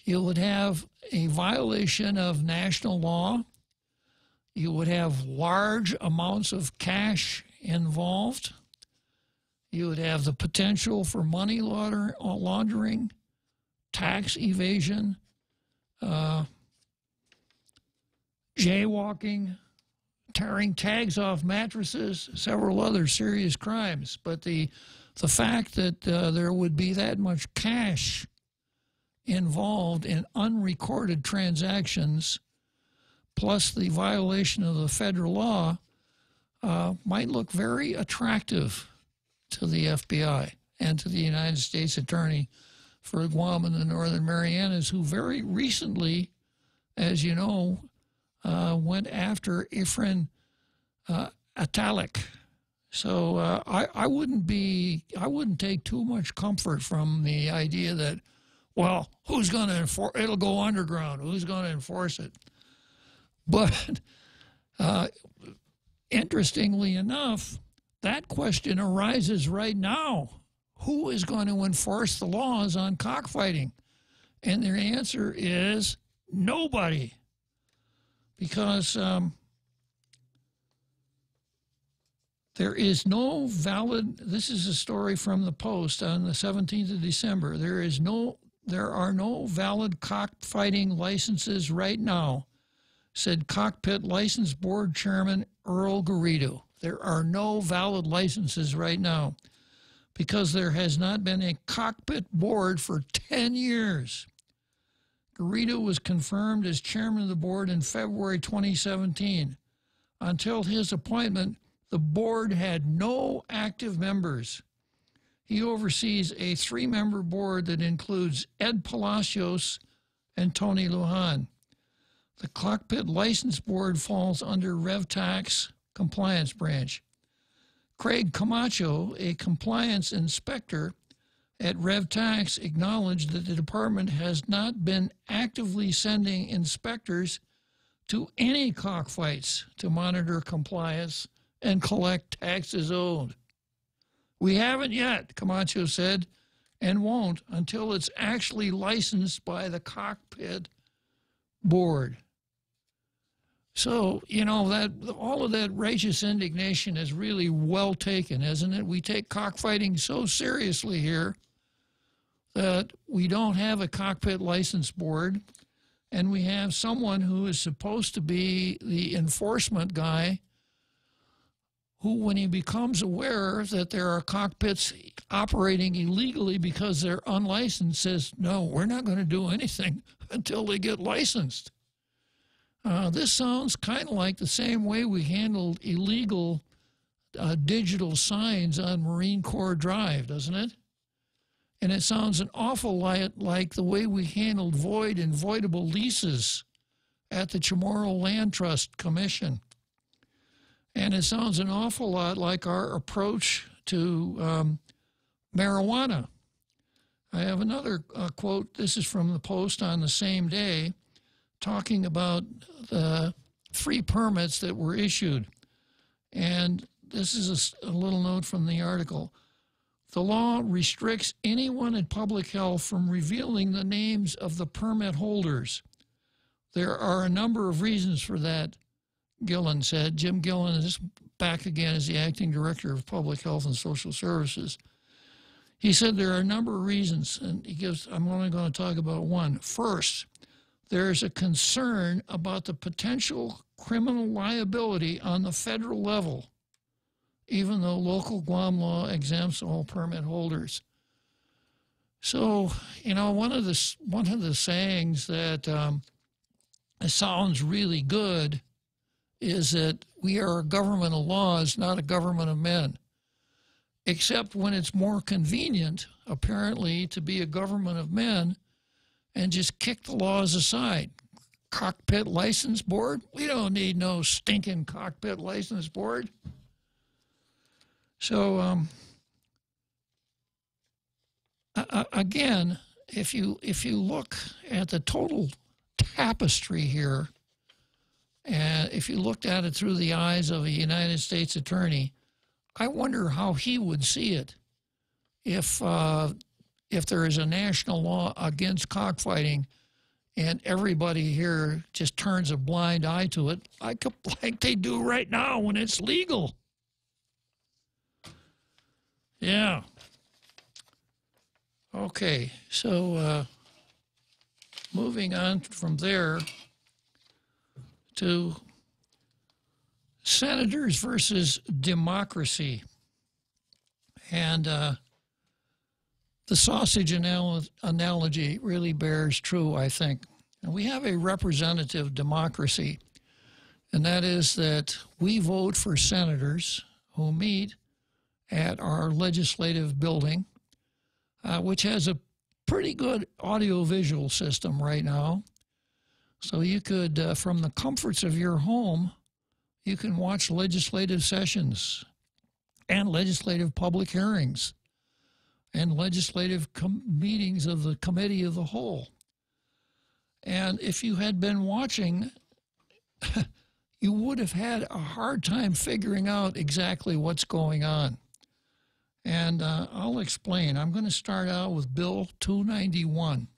Speaker 14: you would have a violation of national law. You would have large amounts of cash involved. You would have the potential for money laundering, tax evasion, jaywalking, tearing tags off mattresses, several other serious crimes. But the fact that there would be that much cash involved in unrecorded transactions, plus the violation of the federal law, might look very attractive to the FBI and to the United States Attorney for Guam and the Northern Marianas, who very recently, as you know, went after Efren Atalik. So I wouldn't take too much comfort from the idea that, well, who's going to enforce? It'll go underground. Who's going to enforce it? But interestingly enough, that question arises right now. Who is going to enforce the laws on cockfighting? And their answer is nobody. Because there is no valid, this is a story from the Post on the 17th of December, there are no valid cockfighting licenses right now, said Cockpit License Board Chairman Earl Garrido. There are no valid licenses right now because there has not been a cockpit board for 10 years. Garrido was confirmed as chairman of the board in February 2017. Until his appointment, the board had no active members. He oversees a 3-member board that includes Ed Palacios and Tony Lujan. The Cockpit License Board falls under RevTax Compliance Branch. Craig Camacho, a compliance inspector at RevTax, acknowledged that the department has not been actively sending inspectors to any cockfights to monitor compliance and collect taxes owed. We haven't yet, Camacho said, and won't until it's actually licensed by the Cockpit Board. So, you know, that all of that righteous indignation is really well taken, isn't it? We take cockfighting so seriously here that we don't have a cockpit license board, and we have someone who is supposed to be the enforcement guy who, when he becomes aware that there are cockpits operating illegally because they're unlicensed, says, no, we're not going to do anything until they get licensed. This sounds kind of like the same way we handled illegal digital signs on Marine Corps Drive, doesn't it? And it sounds an awful lot like the way we handled void and voidable leases at the Chamorro Land Trust Commission. And it sounds an awful lot like our approach to marijuana. I have another quote. This is from the Post on the same day, talking about the 3 permits that were issued. And this is a little note from the article. The law restricts anyone in public health from revealing the names of the permit holders. There are a number of reasons for that, Gillen said. Jim Gillen is back again as the acting director of Public Health and Social Services. He said there are a number of reasons, and I'm only going to talk about one. First, there is a concern about the potential criminal liability on the federal level, even though local Guam law exempts all permit holders. So, you know, one of the sayings that sounds really good is that we are a government of laws, not a government of men. Except when it's more convenient, apparently, to be a government of men and just kick the laws aside. Cockpit license board? We don't need no stinking cockpit license board. So, again, if you look at the total tapestry here, and if you looked at it through the eyes of a United States attorney, I wonder how he would see it if there is a national law against cockfighting and everybody here just turns a blind eye to it like they do right now when it's legal. Yeah. Okay, so moving on from there to senators versus democracy. And the sausage analogy really bears true, I think. And we have a representative democracy, and that is that we vote for senators who meet at our legislative building, which has a pretty good audio-visual system right now. So you could, from the comforts of your home, you can watch legislative sessions and legislative public hearings and legislative meetings of the Committee of the Whole. And if you had been watching, you would have had a hard time figuring out exactly what's going on. And I'll explain. I'm going to start out with Bill 291.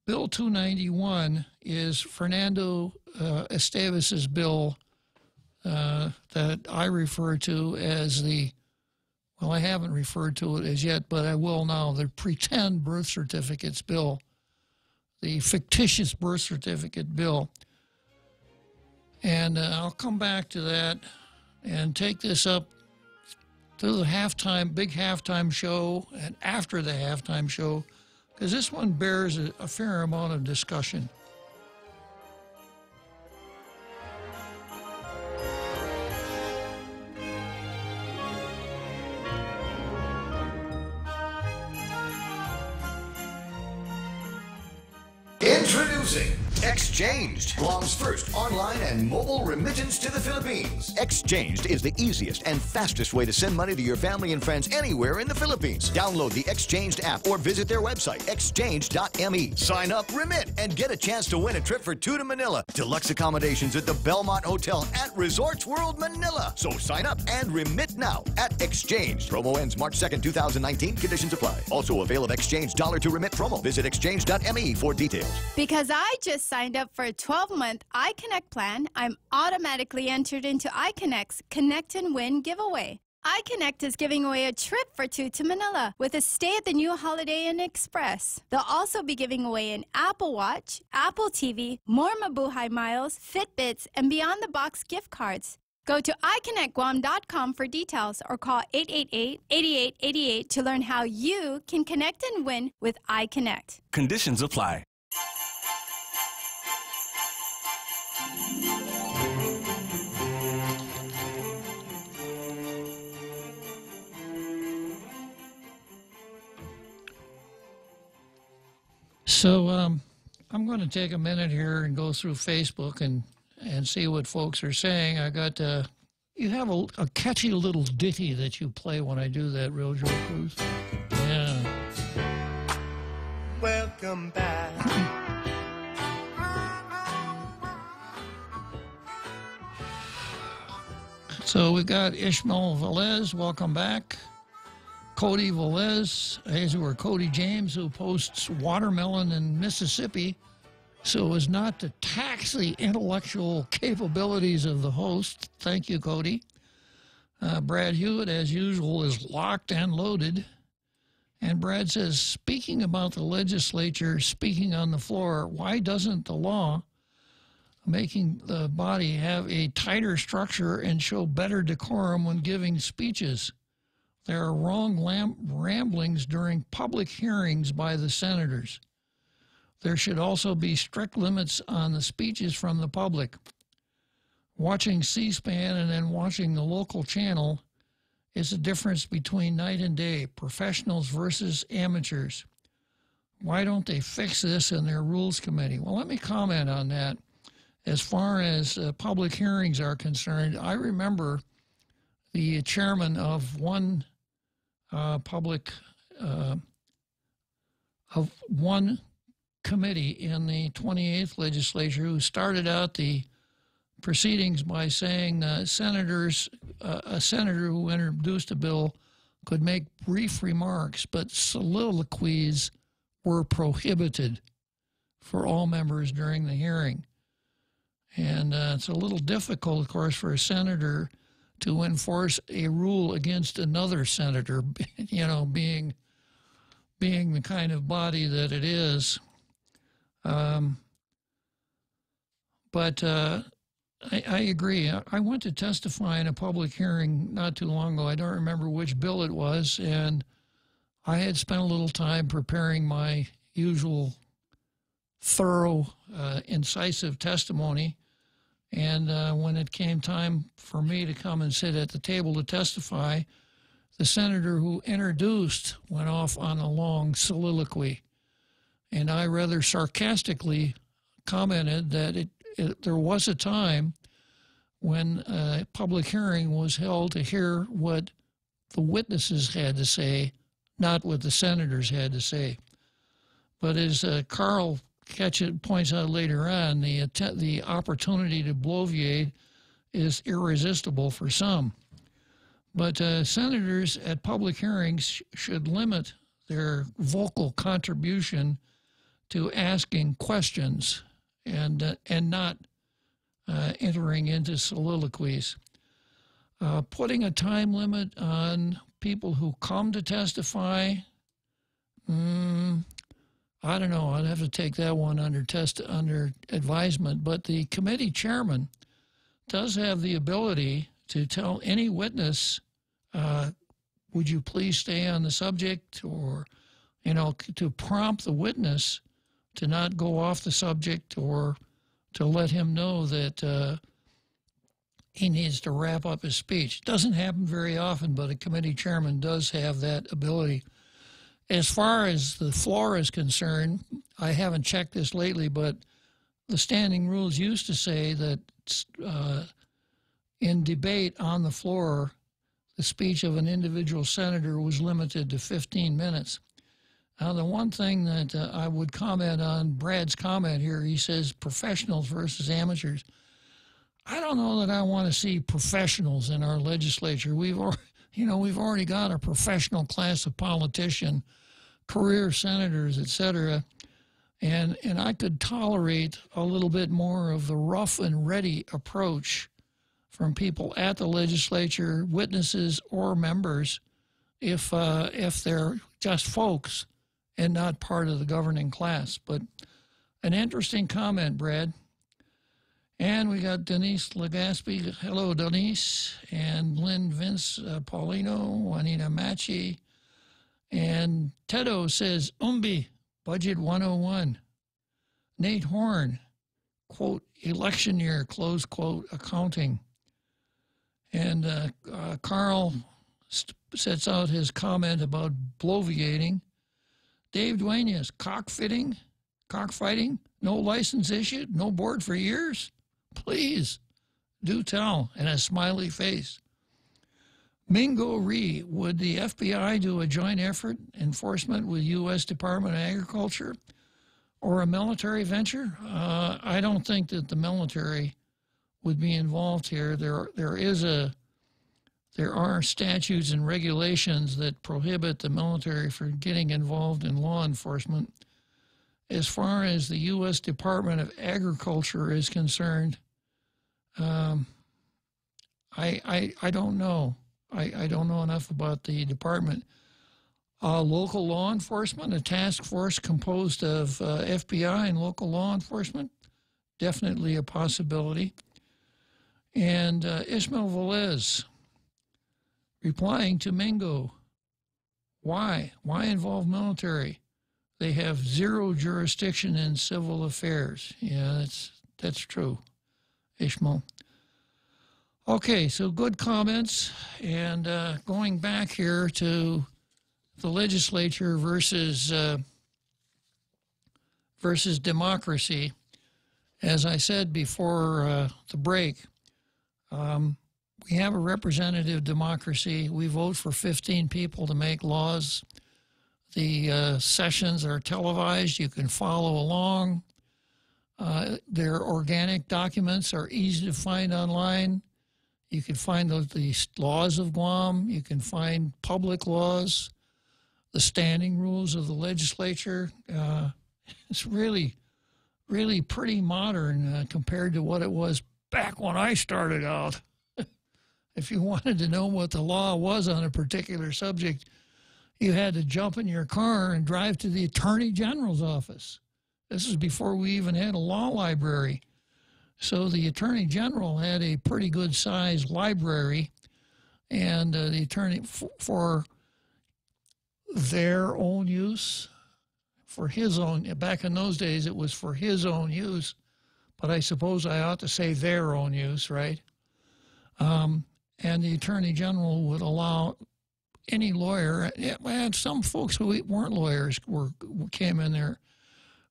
Speaker 14: Bill 291 is Fernando Estevez's bill that I refer to as well, I haven't referred to it as yet, but I will now, the pretend birth certificates bill, the fictitious birth certificate bill. And I'll come back to that and take this up through the big halftime show and after the halftime show, because this one bears a fair amount of discussion.
Speaker 17: Introducing Exchanged, Guam's first online and mobile remittance to the Philippines. Exchanged is the easiest and fastest way to send money to your family and friends anywhere in the Philippines. Download the Exchanged app or visit their website, exchanged.me. Sign up, remit, and get a chance to win a trip for 2 to Manila. Deluxe accommodations at the Belmont Hotel at Resorts World Manila. So sign up and remit now at Exchanged. Promo ends March 2nd, 2019. Conditions apply. Also avail of Exchanged dollar to remit promo. Visit exchange.me for details.
Speaker 18: Because I just signed up for a 12-month iConnect plan, I'm automatically entered into iConnect's Connect and Win giveaway. iConnect is giving away a trip for 2 to Manila with a stay at the new Holiday Inn Express. They'll also be giving away an Apple Watch, Apple TV, more Mabuhay miles, Fitbits, and Beyond the Box gift cards. Go to iConnectGuam.com for details or call 888-8888 to learn how you can connect and win with iConnect.
Speaker 19: Conditions apply.
Speaker 14: So I'm going to take a minute here and go through Facebook and see what folks are saying. I got you have a catchy little ditty that you play when I do that, Rojo Cruz. Yeah.
Speaker 19: Welcome back.
Speaker 14: So we got Ishmael Velez, welcome back. Cody Velez, or Cody James, who posts watermelon in Mississippi so as not to tax the intellectual capabilities of the host. Thank you, Cody. Brad Hewitt, as usual, is locked and loaded. And Brad says, speaking about the legislature speaking on the floor, why doesn't the law making the body have a tighter structure and show better decorum when giving speeches? There are wrong ramblings during public hearings by the senators. There should also be strict limits on the speeches from the public. Watching C-SPAN and then watching the local channel is a difference between night and day, professionals versus amateurs. Why don't they fix this in their rules committee? Well, let me comment on that. As far as public hearings are concerned, I remember the chairman of one committee in the 28th legislature who started out the proceedings by saying a senator who introduced a bill could make brief remarks, but soliloquies were prohibited for all members during the hearing. And it's a little difficult, of course, for a senator to enforce a rule against another senator, you know, being the kind of body that it is. But I agree. I went to testify in a public hearing not too long ago. I don't remember which bill it was, and I had spent a little time preparing my usual thorough, incisive testimony. And when it came time for me to come and sit at the table to testify, the senator who introduced went off on a long soliloquy. And I rather sarcastically commented that there was a time when a public hearing was held to hear what the witnesses had to say, not what the senators had to say. But as Carl Ketchett points out later on, the opportunity to bloviate is irresistible for some. But senators at public hearings should limit their vocal contribution to asking questions and not entering into soliloquies. Putting a time limit on people who come to testify, I don't know. I'd have to take that one under advisement. But the committee chairman does have the ability to tell any witness, would you please stay on the subject, or, you know, to prompt the witness to not go off the subject, or to let him know that he needs to wrap up his speech. It doesn't happen very often, but a committee chairman does have that ability. As far as the floor is concerned, I haven't checked this lately, but the standing rules used to say that in debate on the floor, the speech of an individual senator was limited to 15 minutes. Now, the one thing that I would comment on Brad's comment here, he says professionals versus amateurs. I don't know that I want to see professionals in our legislature. We've already got a professional class of politician, career senators, etc. And I could tolerate a little bit more of the rough and ready approach from people at the legislature, witnesses or members, if they're just folks and not part of the governing class. But an interesting comment, Brad. And we got Denise Legaspi. Hello, Denise. And Lynn Vince Paulino, Juanita Machi. And Tedo says, Umbi, Budget 101. Nate Horn, quote, election year, close quote, accounting. And Carl sets out his comment about bloviating. Dave Duenas, cockfitting. cockfighting, no license issued, no board for years? Please do tell, and a smiley face. Mingo Ree, would the FBI do a joint effort enforcement with U.S. Department of Agriculture or a military venture? I don't think that the military would be involved here. There are statutes and regulations that prohibit the military from getting involved in law enforcement. As far as the U.S. Department of Agriculture is concerned, I don't know. I don't know enough about the department. Local law enforcement, a task force composed of FBI and local law enforcement, definitely a possibility. And Ismail Velez replying to Mingo, why? Why involve military? They have zero jurisdiction in civil affairs. Yeah, that's true, Ishmael. Okay, so good comments. And going back here to the legislature versus democracy, as I said before the break, we have a representative democracy. We vote for 15 people to make laws. The sessions are televised. You can follow along. Their organic documents are easy to find online. You can find the laws of Guam. You can find public laws, the standing rules of the legislature. It's really, really pretty modern compared to what it was back when I started out. If you wanted to know what the law was on a particular subject, you had to jump in your car and drive to the Attorney General's office. This is before we even had a law library. So the Attorney General had a pretty good sized library, and the attorney, for their own use, for his own, back in those days it was for his own use, but I suppose I ought to say their own use, right? And the Attorney General would allow any lawyer, and some folks who weren't lawyers came in there.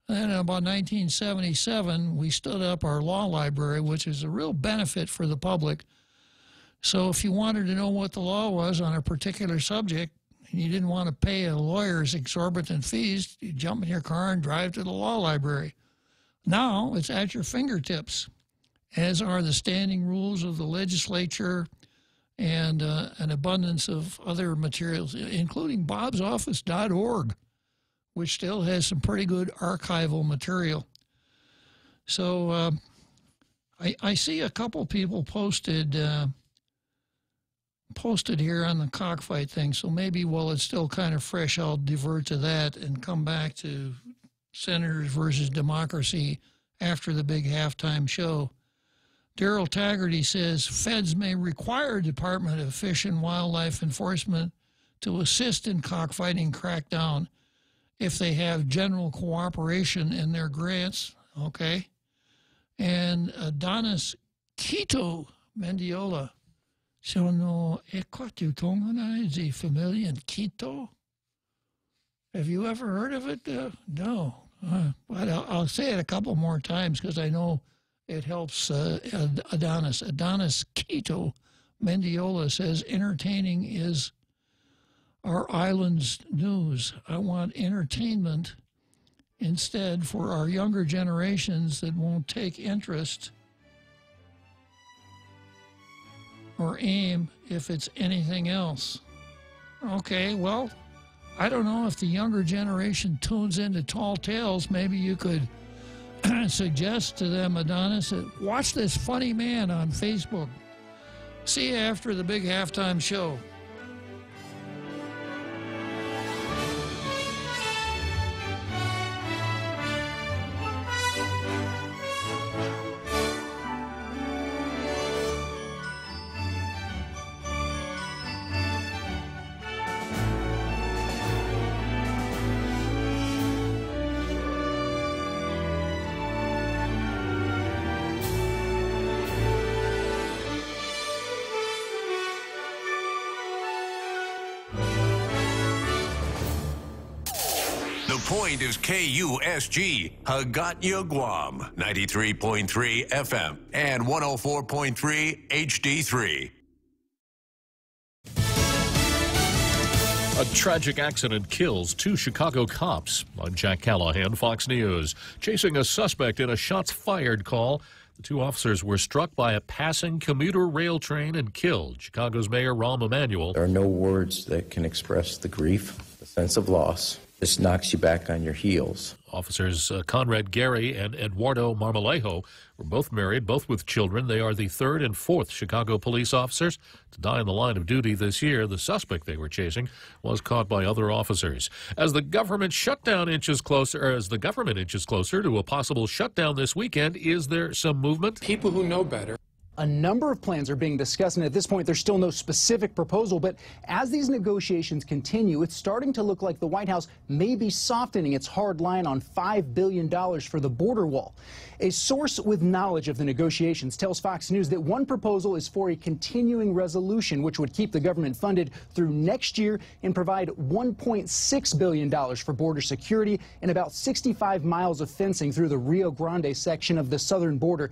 Speaker 14: Then about 1977, we stood up our law library, which is a real benefit for the public. So if you wanted to know what the law was on a particular subject, and you didn't want to pay a lawyer's exorbitant fees, you jump in your car and drive to the law library. Now it's at your fingertips, as are the standing rules of the legislature and an abundance of other materials, including bobsoffice.org, which still has some pretty good archival material. So I see a couple people posted here on the cockfight thing, so maybe while it's still kind of fresh, I'll divert to that and come back to senators versus democracy after the big halftime show. Daryl Taggarty says feds may require Department of Fish and Wildlife Enforcement to assist in cockfighting crackdown if they have general cooperation in their grants, okay? And Adonis Quito Mendiola, sono equatutongana, the familiar Quito? Have you ever heard of it? No. But I'll say it a couple more times because I know it helps Adonis. Adonis Quito Mendiola says entertaining is our island's news. I want entertainment instead for our younger generations that won't take interest or aim if it's anything else. Okay, well, I don't know if the younger generation tunes into Tall Tales. Maybe you could suggest to them, Adonis, watch this funny man on Facebook. See you after the big halftime show.
Speaker 19: The Point is KUSG, Hagåtña, Guam, 93.3 FM and 104.3 HD3.
Speaker 1: A tragic accident kills 2 Chicago cops. I'm Jack Callahan, Fox News. Chasing a suspect in a shots fired call, the 2 officers were struck by a passing commuter rail train and killed. Chicago's Mayor Rahm Emanuel.
Speaker 20: There are no words that can express the grief, the sense of loss. This knocks you back on your heels.
Speaker 1: Officers Conrad Gary and Eduardo Marmolejo were both married, both with children. They are the 3rd and 4th Chicago police officers to die in the line of duty this year. The suspect they were chasing was caught by other officers. As the government inches closer to a possible shutdown this weekend, is there some movement?
Speaker 10: People who know better.
Speaker 21: A number of plans are being discussed, and at this point, there's still no specific proposal. But as these negotiations continue, it's starting to look like the White House may be softening its hard line on $5 billion for the border wall. A source with knowledge of the negotiations tells Fox News that one proposal is for a continuing resolution, which would keep the government funded through next year and provide $1.6 billion for border security and about 65 miles of fencing through the Rio Grande section of the southern border.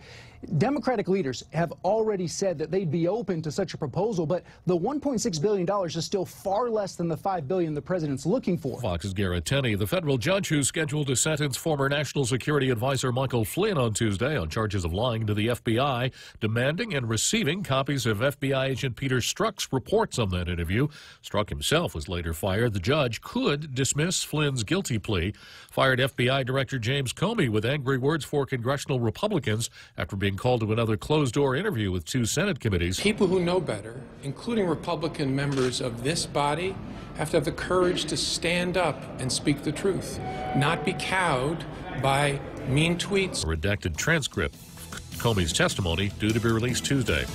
Speaker 21: Democratic leaders have already said that they'd be open to such a proposal, but the $1.6 billion is still far less than the $5 billion the president's looking for.
Speaker 1: Fox's Garrett Tenney, the federal judge who's scheduled to sentence former National Security Advisor Michael Flynn on Tuesday on charges of lying to the FBI, demanding and receiving copies of FBI agent Peter Strzok's reports on that interview. Strzok himself was later fired. The judge could dismiss Flynn's guilty plea. Fired FBI Director James Comey with angry words for congressional Republicans after being called to another closed-door interview with 2 Senate committees.
Speaker 10: People who know better, including Republican members of this body, have to have the courage to stand up and speak the truth, not be cowed by mean tweets.
Speaker 1: A redacted transcript of Comey's testimony due to be released Tuesday.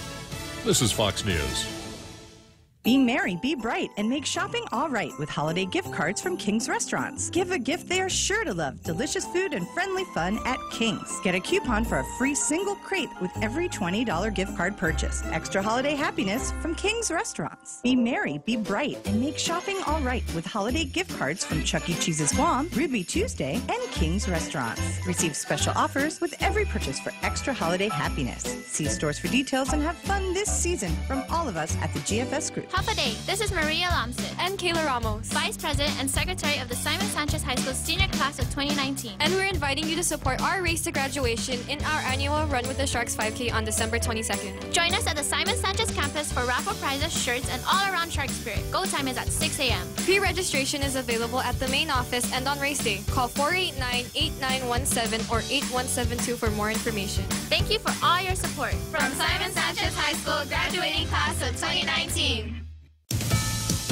Speaker 1: This is Fox News.
Speaker 16: Be merry, be bright, and make shopping all right with holiday gift cards from King's Restaurants. Give a gift they are sure to love. Delicious food and friendly fun at King's. Get a coupon for a free single crate with every $20 gift card purchase. Extra holiday happiness from King's Restaurants. Be merry, be bright, and make shopping all right with holiday gift cards from Chuck E. Cheese's Guam, Ruby Tuesday, and King's Restaurants. Receive special offers with every purchase for extra holiday happiness. See stores for details and have fun this season from all of us at the GFS Group.
Speaker 22: Half a day. This is Maria Lamsit and Kayla Ramos, Vice President and Secretary of the Simon Sanchez High School Senior Class of 2019.
Speaker 23: And we're inviting you to support our race to graduation in our annual Run with the Sharks 5K on December 22nd.
Speaker 22: Join us at the Simon Sanchez campus for raffle prizes, shirts, and all-around Shark spirit. Go time is at 6 a.m.
Speaker 23: Pre-registration is available at the main office and on race day. Call 489-8917 or 8172 for more information.
Speaker 22: Thank you for all your support. From Simon Sanchez High School graduating class of 2019.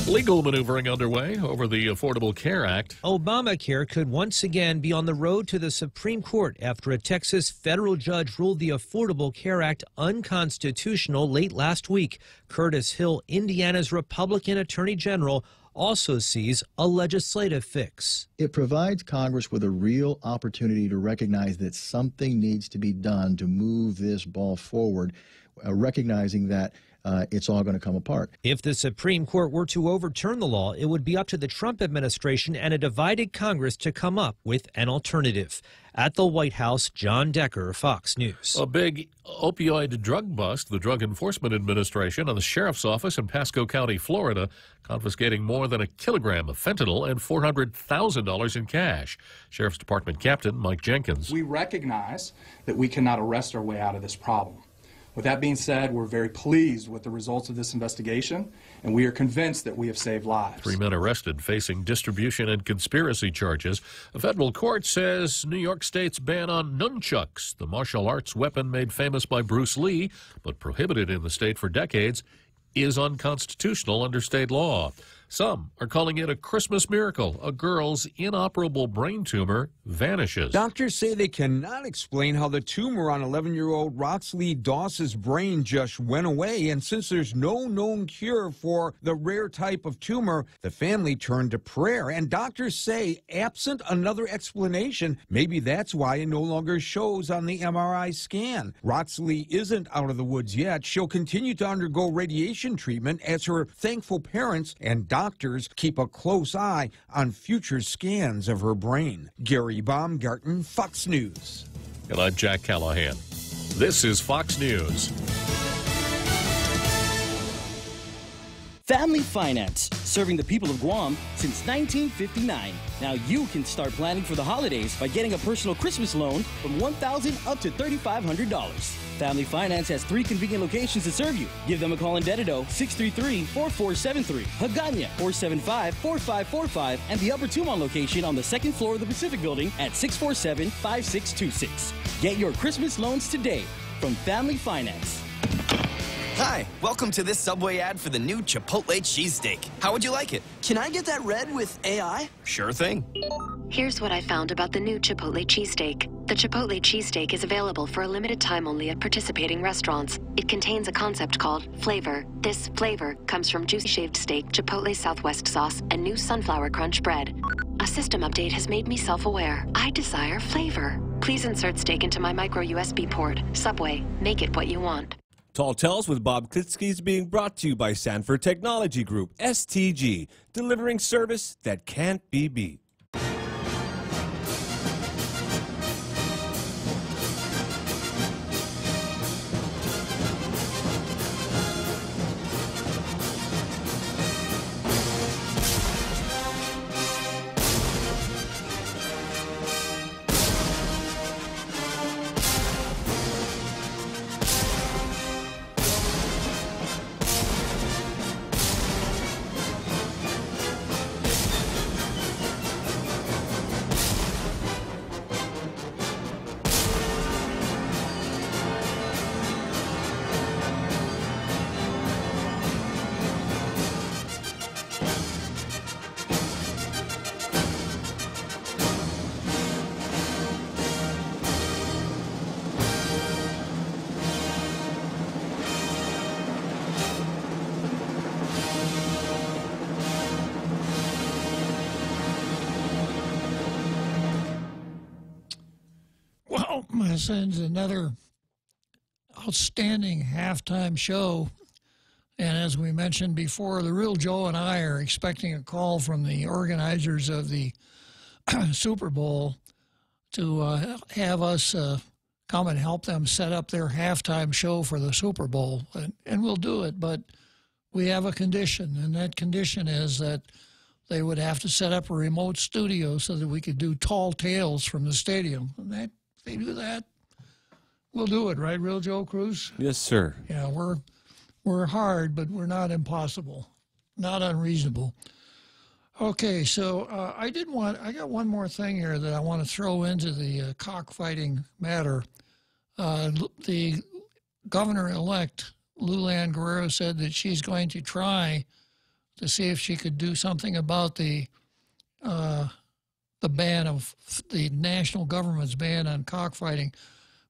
Speaker 1: Legal maneuvering underway over the Affordable Care Act.
Speaker 24: Obamacare could once again be on the road to the Supreme Court after a Texas federal judge ruled the Affordable Care Act unconstitutional late last week. Curtis Hill, Indiana's Republican Attorney General, also sees a legislative fix.
Speaker 25: It provides Congress with a real opportunity to recognize that something needs to be done to move this ball forward, recognizing that it's all going to come apart.
Speaker 24: If the Supreme Court were to overturn the law, it would be up to the Trump administration and a divided Congress to come up with an alternative. At the White House, John Decker, Fox News.
Speaker 1: A big opioid drug bust. The Drug Enforcement Administration and the Sheriff's Office in Pasco County, Florida, confiscating more than 1 kilogram of fentanyl and $400,000 in cash. Sheriff's Department Captain Mike Jenkins.
Speaker 26: We recognize that we cannot arrest our way out of this problem. With that being said, we're very pleased with the results of this investigation, and we are convinced that we have saved lives.
Speaker 1: 3 men arrested facing distribution and conspiracy charges. A federal court says New York State's ban on nunchucks, the martial arts weapon made famous by Bruce Lee, but prohibited in the state for decades, is unconstitutional under state law. Some are calling it a Christmas miracle. A girl's inoperable brain tumor vanishes.
Speaker 27: Doctors say they cannot explain how the tumor on 11-year-old Roxley Doss's brain just went away. And since there's no known cure for the rare type of tumor, the family turned to prayer. And doctors say, absent another explanation, maybe that's why it no longer shows on the MRI scan. Roxley isn't out of the woods yet. She'll continue to undergo radiation treatment as her thankful parents and doctors doctors keep a close eye on future scans of her brain. Gary Baumgarten, Fox News.
Speaker 1: And I'm Jack Callahan. This is Fox News.
Speaker 2: Family Finance, serving the people of Guam since 1959. Now you can start planning for the holidays by getting a personal Christmas loan from $1,000 up to $3,500. Family Finance has 3 convenient locations to serve you. Give them a call in Dededo, 633-4473, Hagåtña, 475-4545, and the Upper Tumon location on the 2nd floor of the Pacific Building at 647-5626. Get your Christmas loans today from Family Finance.
Speaker 3: Hi, welcome to this Subway ad for the new Chipotle cheesesteak. How would you like it?
Speaker 4: Can I get that red with AI?
Speaker 3: Sure thing.
Speaker 5: Here's what I found about the new Chipotle cheesesteak. The Chipotle cheesesteak is available for a limited time only at participating restaurants. It contains a concept called flavor. This flavor comes from juicy shaved steak, Chipotle Southwest sauce, and new sunflower crunch bread. A system update has made me self-aware. I desire flavor. Please insert steak into my micro USB port. Subway, make it what you want.
Speaker 8: Tall Tales with Bob Klitzkie is being brought to you by Sanford Technology Group, STG, delivering service that can't be beat.
Speaker 14: Well, my son's another outstanding halftime show. And as we mentioned before, the real Joe and I are expecting a call from the organizers of the Super Bowl to have us come and help them set up their halftime show for the Super Bowl. And we'll do it, but we have a condition, and that condition is that they would have to set up a remote studio so that we could do Tall Tales from the stadium. And that, if they do that, we'll do it, right, Real Joe Cruz?
Speaker 8: Yes, sir.
Speaker 14: Yeah, we're hard, but we're not impossible, not unreasonable. Okay, so I got one more thing here that I want to throw into the cockfighting matter. The governor-elect, Lulan Guerrero, said that she's going to try to see if she could do something about the ban of the national government's ban on cockfighting,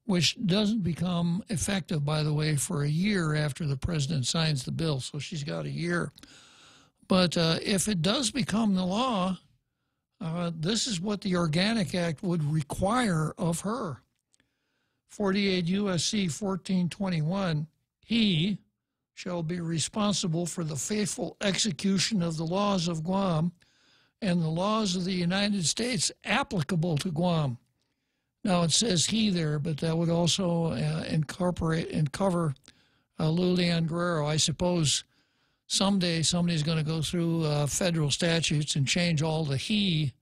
Speaker 14: which doesn't become effective, by the way, for a year after the president signs the bill. So she's got a year. But if it does become the law, this is what the Organic Act would require of her. 48 U.S.C. 1421, he shall be responsible for the faithful execution of the laws of Guam and the laws of the United States applicable to Guam. Now, it says he there, but that would also incorporate and cover Lulan Guerrero. I suppose someday somebody's going to go through federal statutes and change all the he.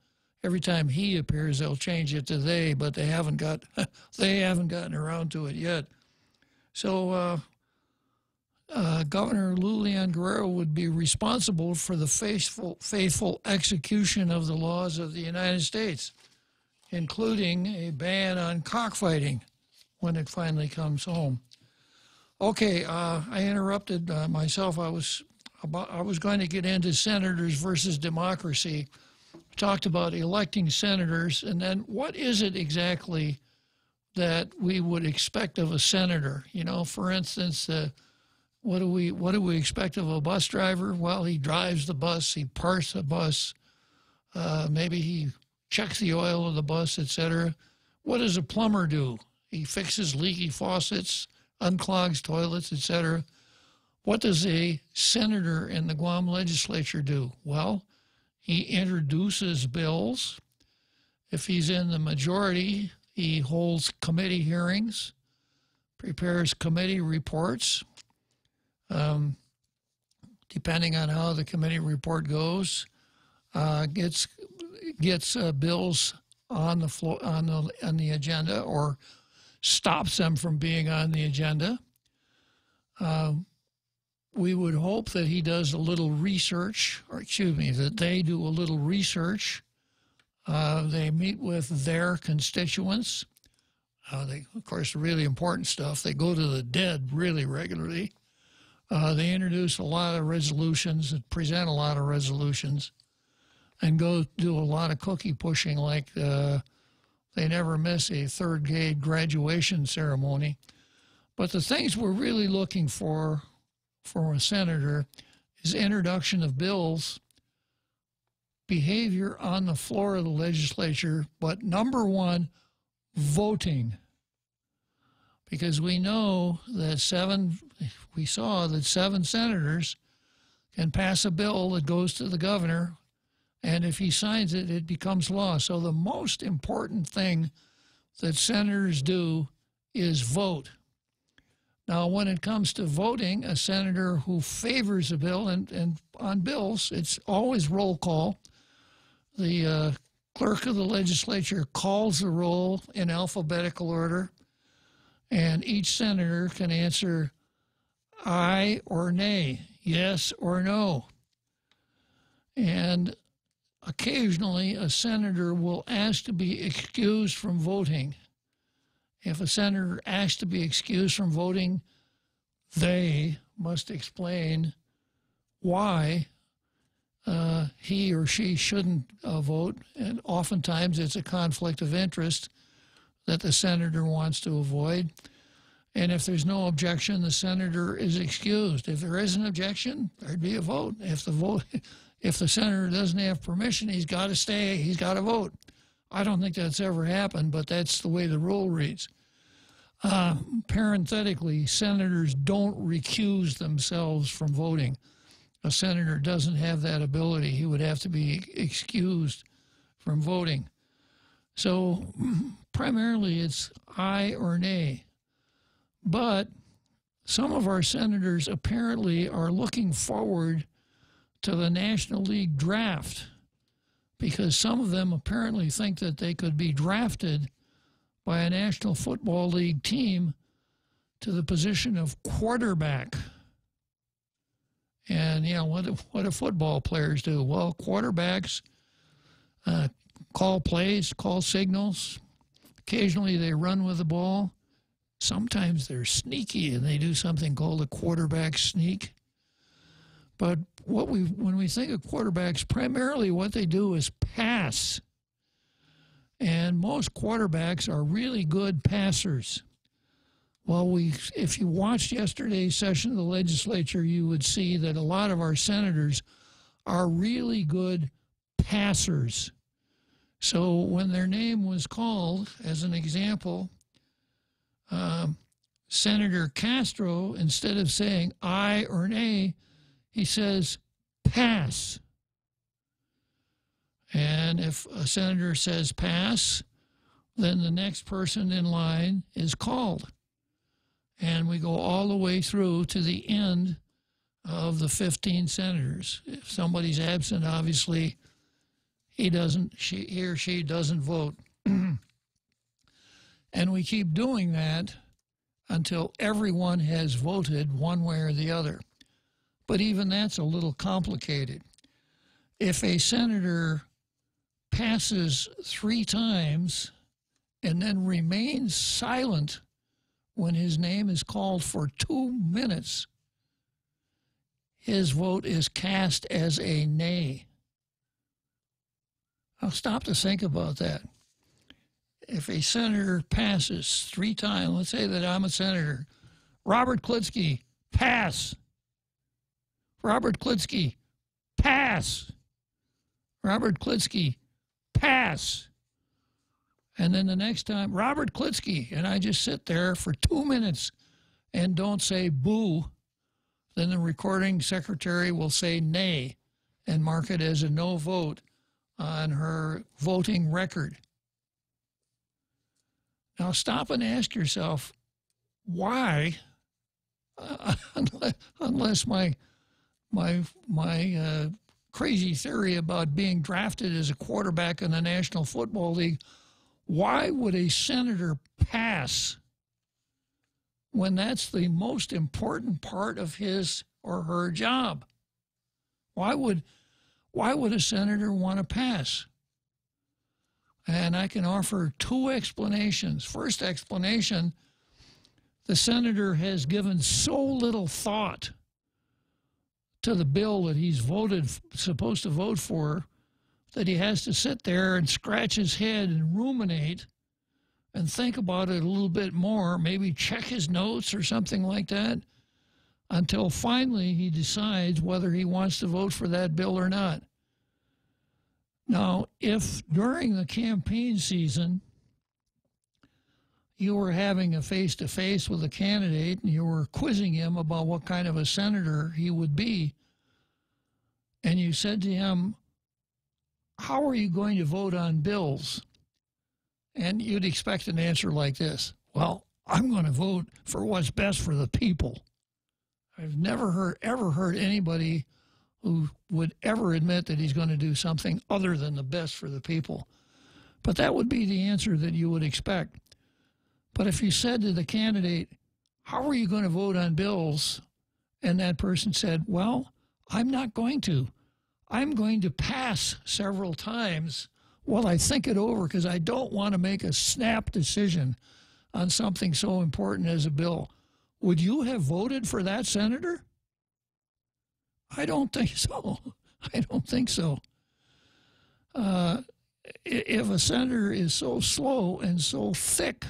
Speaker 14: Every time he appears, they'll change it to they, but they haven't gotten around to it yet. So Governor Lulan Guerrero would be responsible for the faithful execution of the laws of the United States, including a ban on cockfighting when it finally comes home. Okay, I interrupted myself. I was going to get into senators versus democracy. We talked about electing senators, and then what is it exactly that we would expect of a senator? You know, for instance, what do we expect of a bus driver? Well, he drives the bus, he parks the bus, maybe he checks the oil of the bus, etc. What does a plumber do? He fixes leaky faucets, unclogs toilets, etc. What does a senator in the Guam legislature do? Well, he introduces bills. If he's in the majority, he holds committee hearings, prepares committee reports. Depending on how the committee report goes, gets bills on the floor on the agenda or stops them from being on the agenda. We would hope that he does a little research, or excuse me, that they do a little research. They meet with their constituents. Of course, the really important stuff, they go to the dead really regularly. They introduce a lot of resolutions and present a lot of resolutions and go do a lot of cookie pushing, like they never miss a third grade graduation ceremony. But the things we're really looking for a senator is introduction of bills, behavior on the floor of the legislature, but number one, voting. Because we know that seven senators can pass a bill that goes to the governor, and if he signs it, it becomes law. So the most important thing that senators do is vote. Now, when it comes to voting, a senator who favors a bill, and on bills, it's always roll call. The clerk of the legislature calls the roll in alphabetical order, and each senator can answer aye or nay, yes or no. And occasionally, a senator will ask to be excused from voting. If a senator asks to be excused from voting, they must explain why he or she shouldn't vote, and oftentimes it's a conflict of interest that the senator wants to avoid. And if there's no objection, the senator is excused. If there is an objection, there'd be a vote. If the senator doesn't have permission, he's got to stay, he's got to vote. I don't think that's ever happened, but that's the way the rule reads. Parenthetically, senators don't recuse themselves from voting. A senator doesn't have that ability. He would have to be excused from voting. So primarily it's aye or nay. But some of our senators apparently are looking forward to the National League draft, because some of them apparently think that they could be drafted by a National Football League team to the position of quarterback. And, you know, what do football players do? Well, quarterbacks call plays, call signals. Occasionally they run with the ball. Sometimes they're sneaky and they do something called a quarterback sneak. But when we think of quarterbacks, primarily what they do is pass. And most quarterbacks are really good passers. Well, if you watched yesterday's session of the legislature, you would see that a lot of our senators are really good passers. So when their name was called, as an example, Senator Castro, instead of saying aye or nay, he says pass. And if a senator says pass, then the next person in line is called. And we go all the way through to the end of the 15 senators. If somebody's absent, obviously he or she doesn't vote. And we keep doing that until everyone has voted one way or the other. But even that's a little complicated. If a senator passes 3 times and then remains silent when his name is called for 2 minutes, his vote is cast as a nay. I'll stop to think about that. If a senator passes 3 times, let's say that I'm a senator, Robert Klitzkie, pass. Robert Klitzkie, pass. Robert Klitzkie, pass. And then the next time, Robert Klitzkie, and I just sit there for 2 minutes and don't say boo, then the recording secretary will say nay and mark it as a no vote on her voting record. Now stop and ask yourself, why, unless my crazy theory about being drafted as a quarterback in the National Football League, why would a senator pass when that's the most important part of his or her job? Why would a senator want to pass? And I can offer two explanations. First explanation, the senator has given so little thought to the bill that he's supposed to vote for, that he has to sit there and scratch his head and ruminate and think about it a little bit more, maybe check his notes or something like that, until finally he decides whether he wants to vote for that bill or not. Now, if during the campaign season you were having a face-to-face with a candidate and you were quizzing him about what kind of a senator he would be, and you said to him, how are you going to vote on bills? And you'd expect an answer like this: well, I'm going to vote for what's best for the people. I've never ever heard anybody who would ever admit that he's going to do something other than the best for the people. But that would be the answer that you would expect. But if you said to the candidate, how are you going to vote on bills? And that person said, well, I'm not going to. I'm going to pass several times while I think it over, because I don't want to make a snap decision on something so important as a bill. Would you have voted for that senator? I don't think so. I don't think so. If a senator is so slow and so thick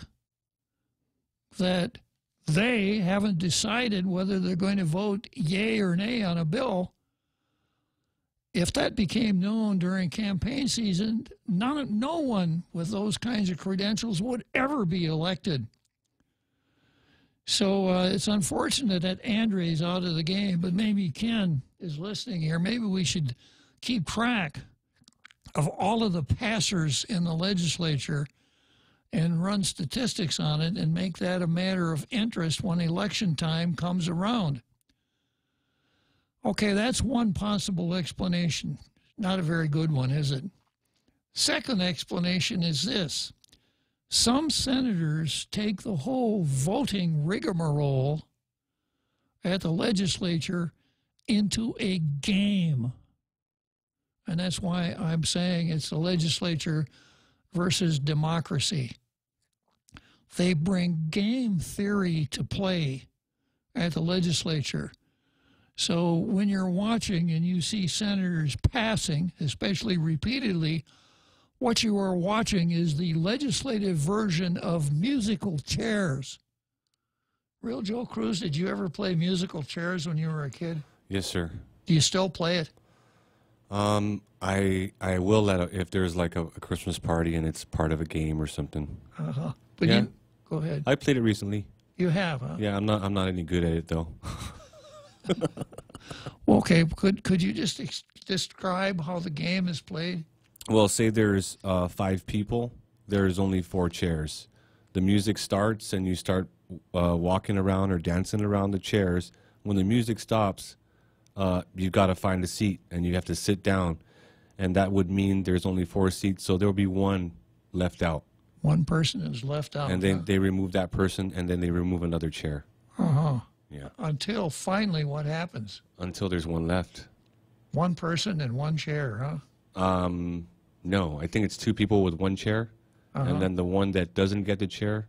Speaker 14: that they haven't decided whether they're going to vote yay or nay on a bill, if that became known during campaign season, no one with those kinds of credentials would ever be elected. So it's unfortunate that Andre's out of the game, but maybe Ken is listening here. Maybe we should keep track of all of the passers in the legislature and run statistics on it and make that a matter of interest when election time comes around. Okay, that's one possible explanation. Not a very good one, is it? Second explanation is this. Some senators take the whole voting rigmarole at the legislature into a game. And that's why I'm saying it's the legislature versus democracy. They bring game theory to play at the legislature. So when you're watching and you see senators passing, especially repeatedly, what you are watching is the legislative version of musical chairs. Real Joe Cruz, did you ever play musical chairs when you were a kid?
Speaker 6: Yes, sir.
Speaker 14: Do you still play it?
Speaker 6: I will if there's like a Christmas party and it's part of a game or something.
Speaker 14: Uh-huh. But
Speaker 6: yeah.
Speaker 14: you go ahead.
Speaker 6: I played it recently.
Speaker 14: You have, huh?
Speaker 6: Yeah, I'm not any good at it though.
Speaker 14: Okay, could you just describe how the game is played?
Speaker 6: Well, say there's 5 people. There's only 4 chairs. The music starts and you start walking around or dancing around the chairs. When the music stops, you've got to find a seat and you have to sit down. And that would mean there's only 4 seats, so there will be one left out.
Speaker 14: One person is left out.
Speaker 6: And then they remove that person and then they remove another chair.
Speaker 14: Uh-huh.
Speaker 6: Yeah.
Speaker 14: Until finally what happens?
Speaker 6: Until there's one left.
Speaker 14: One person and one chair, huh?
Speaker 6: No, I think it's 2 people with 1 chair.
Speaker 14: Uh-huh.
Speaker 6: And then the one that doesn't get the chair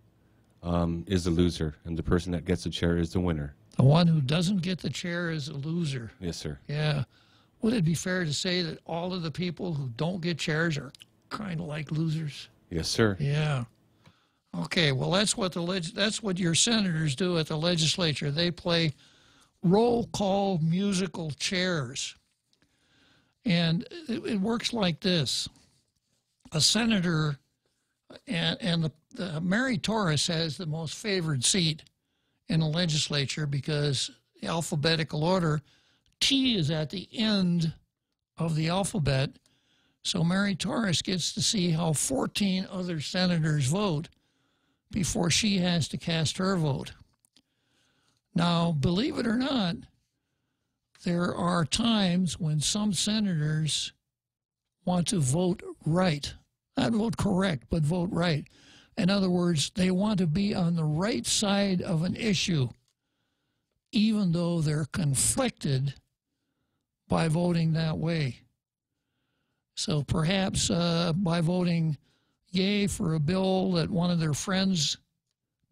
Speaker 6: is the loser. And the person that gets the chair is the winner.
Speaker 14: The one who doesn't get the chair is a loser.
Speaker 6: Yes, sir.
Speaker 14: Yeah. Would it be fair to say that all of the people who don't get chairs are kind of like losers?
Speaker 6: Yes, sir.
Speaker 14: Yeah. Okay, well, that's what your senators do at the legislature. They play roll call musical chairs. And it works like this. A senator, and Mary Torres has the most favored seat in the legislature because the alphabetical order. T is at the end of the alphabet. So Mary Torres gets to see how 14 other senators vote before she has to cast her vote. Now, believe it or not, there are times when some senators want to vote right. Not vote correct, but vote right. In other words, they want to be on the right side of an issue, even though they're conflicted by voting that way. So perhaps by voting yay for a bill that one of their friends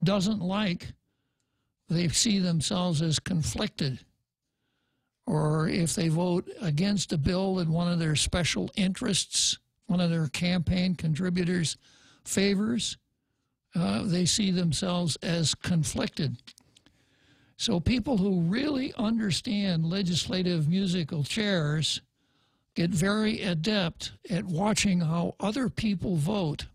Speaker 14: doesn't like, they see themselves as conflicted. Or if they vote against a bill that one of their special interests, one of their campaign contributors favors, they see themselves as conflicted. So people who really understand legislative musical chairs get very adept at watching how other people vote.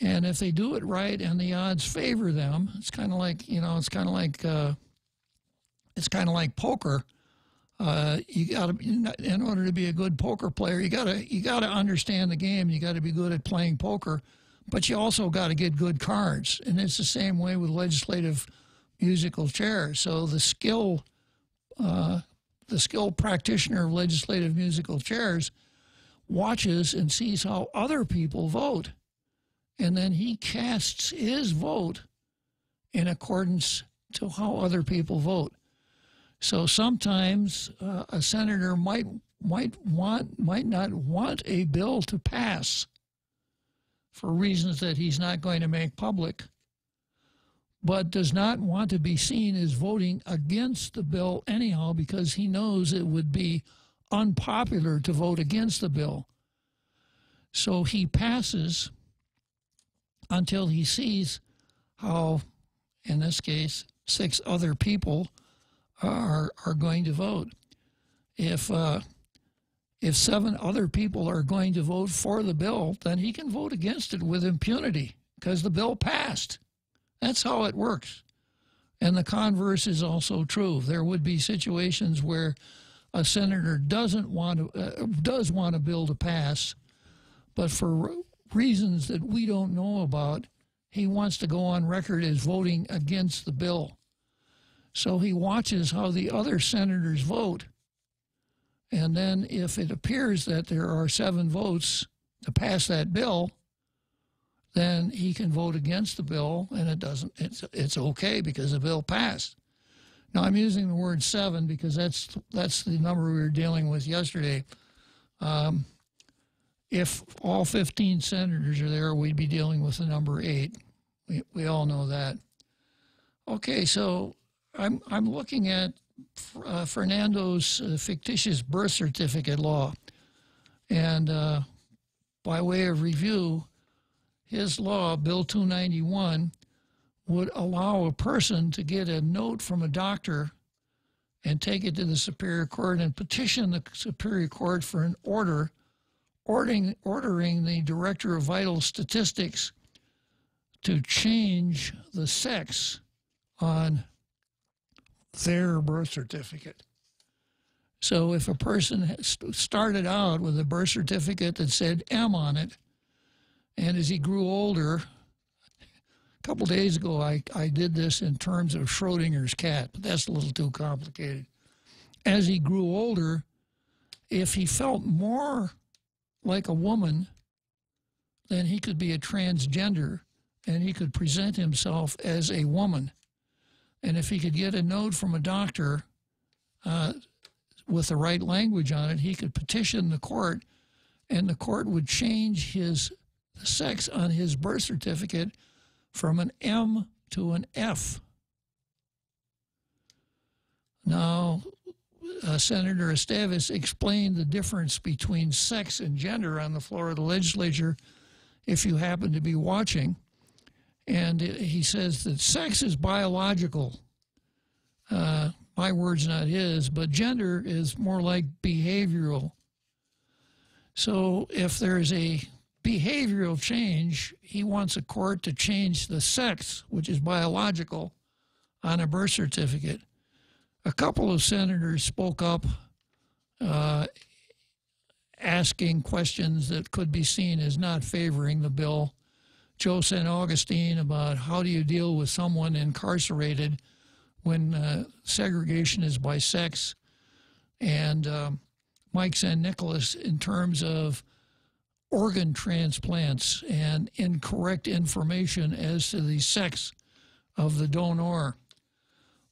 Speaker 14: And if they do it right and the odds favor them, it's kind of like, it's kind of like poker. You got to, in order to be a good poker player, you got to understand the game. You got to be good at playing poker, but you also got to get good cards. And it's the same way with legislative musical chairs. So the skill practitioner of legislative musical chairs watches and sees how other people vote, and then he casts his vote in accordance to how other people vote. So sometimes a senator might not want a bill to pass for reasons that he's not going to make public, but does not want to be seen as voting against the bill anyhow because he knows it would be unpopular to vote against the bill. So he passes until he sees how, in this case, 6 other people are going to vote. If 7 other people are going to vote for the bill, then he can vote against it with impunity because the bill passed. That's how it works. And the converse is also true. There would be situations where a senator does want a bill to pass, but for reasons that we don't know about, he wants to go on record as voting against the bill. So he watches how the other senators vote. And then if it appears that there are 7 votes to pass that bill, then he can vote against the bill, and it's okay because the bill passed. Now, I'm using the word 7 because that's the number we were dealing with yesterday. If all 15 senators are there, we'd be dealing with the number 8. We all know that. Okay, so I'm looking at Fernando's fictitious birth certificate law, and by way of review, his law, Bill 291, would allow a person to get a note from a doctor and take it to the Superior Court and petition the Superior Court for an order ordering the Director of Vital Statistics to change the sex on their birth certificate. So if a person started out with a birth certificate that said M on it, and as he grew older, a couple days ago I did this in terms of Schrodinger's cat, but that's a little too complicated. As he grew older, if he felt more like a woman, then he could be a transgender and he could present himself as a woman. And if he could get a note from a doctor with the right language on it, he could petition the court, and the court would change the sex on his birth certificate from an M to an F. Now, Senator Esteves explained the difference between sex and gender on the floor of the legislature, if you happen to be watching. And he says that sex is biological. My word's not his, but gender is more like behavioral. So if there's a behavioral change, he wants a court to change the sex, which is biological, on a birth certificate. A couple of senators spoke up asking questions that could be seen as not favoring the bill. Joe St. Augustine about how do you deal with someone incarcerated when segregation is by sex, and Mike St. Nicholas in terms of organ transplants and incorrect information as to the sex of the donor.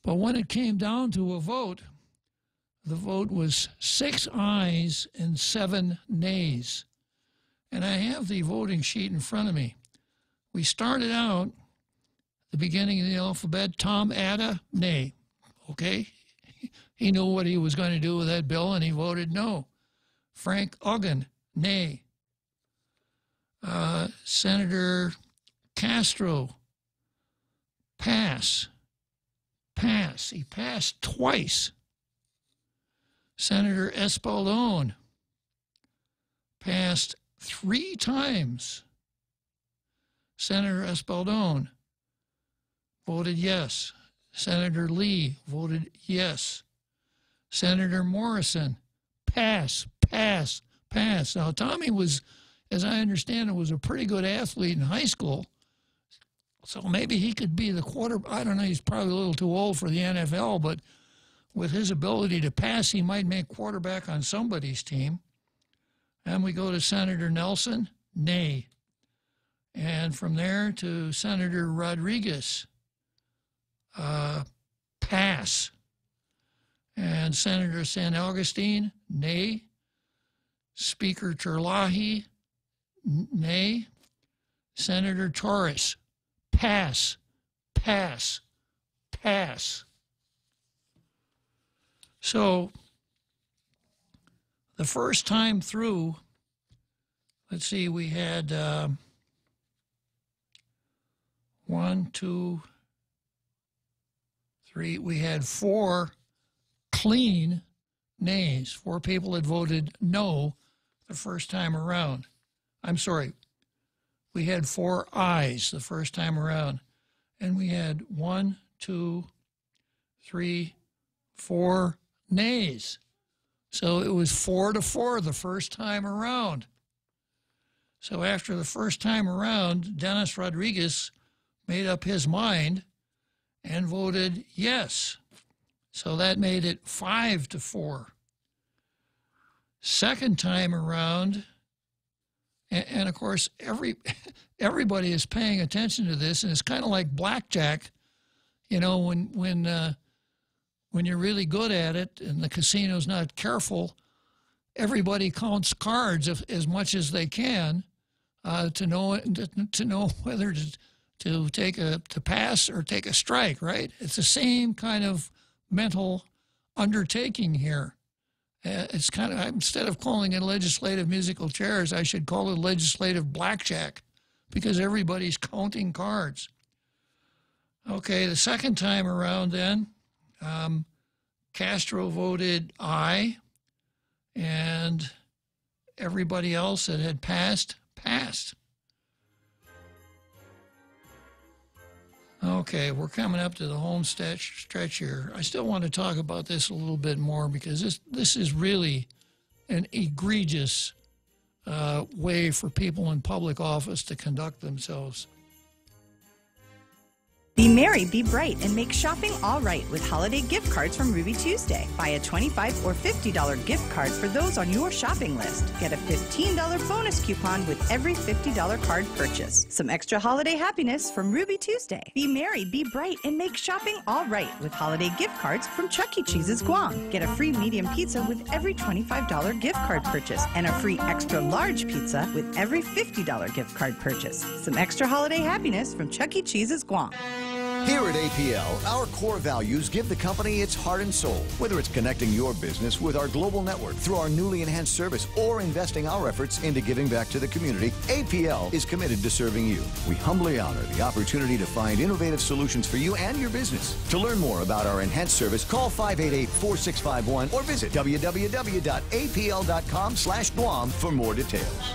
Speaker 14: But when it came down to a vote, the vote was 6 ayes and 7 nays. And I have the voting sheet in front of me. We started out the beginning of the alphabet, Tom Atta, nay. Okay? He knew what he was going to do with that bill, and he voted no. Frank Ogden, nay. Senator Castro, pass. Pass. He passed twice. Senator Espaldon passed 3 times. Senator Espaldon voted yes. Senator Lee voted yes. Senator Morrison, pass, pass, pass. Now, Tommy was, as I understand it, was a pretty good athlete in high school. So maybe he could be the I don't know, he's probably a little too old for the NFL, but with his ability to pass, he might make quarterback on somebody's team. And we go to Senator Nelson, nay. And from there to Senator Rodriguez, pass. And Senator St. Augustine, nay. Speaker Terlahi, nay. Senator Torres, pass, pass, pass. So the first time through, let's see, we had 1, 2, 3, we had 4 clean nays. 4 people had voted no the first time around. I'm sorry, we had 4 ayes the first time around. And we had 1, 2, 3, 4 nays. So it was 4-4 the first time around. So after the first time around, Dennis Rodriguez made up his mind and voted yes. So that made it 5-4. Second time around, and of course everybody is paying attention to this, and it's kind of like blackjack. You know, when you're really good at it and the casino's not careful, everybody counts cards as much as they can to know whether to pass or take a strike. Right? It's the same kind of mental undertaking here. It's kind of, instead of calling it legislative musical chairs, I should call it legislative blackjack, because everybody's counting cards. Okay, the second time around then, Castro voted aye, and everybody else that had passed. Okay, we're coming up to the home stretch here. I still want to talk about this a little bit more, because this is really an egregious way for people in public office to conduct themselves.
Speaker 16: Be merry, be bright, and make shopping all right with holiday gift cards from Ruby Tuesday. Buy a $25 or $50 gift card for those on your shopping list. Get a $15 bonus coupon with every $50 card purchase. Some extra holiday happiness from Ruby Tuesday. Be merry, be bright, and make shopping all right with holiday gift cards from Chuck E. Cheese's Guam. Get a free medium pizza with every $25 gift card purchase, and a free extra large pizza with every $50 gift card purchase. Some extra holiday happiness from Chuck E. Cheese's Guam.
Speaker 7: Here at APL, our core values give the company its heart and soul. Whether it's connecting your business with our global network through our newly enhanced service or investing our efforts into giving back to the community, APL is committed to serving you. We humbly honor the opportunity to find innovative solutions for you and your business. To learn more about our enhanced service, call 588-4651 or visit www.apl.com/Guam for more details.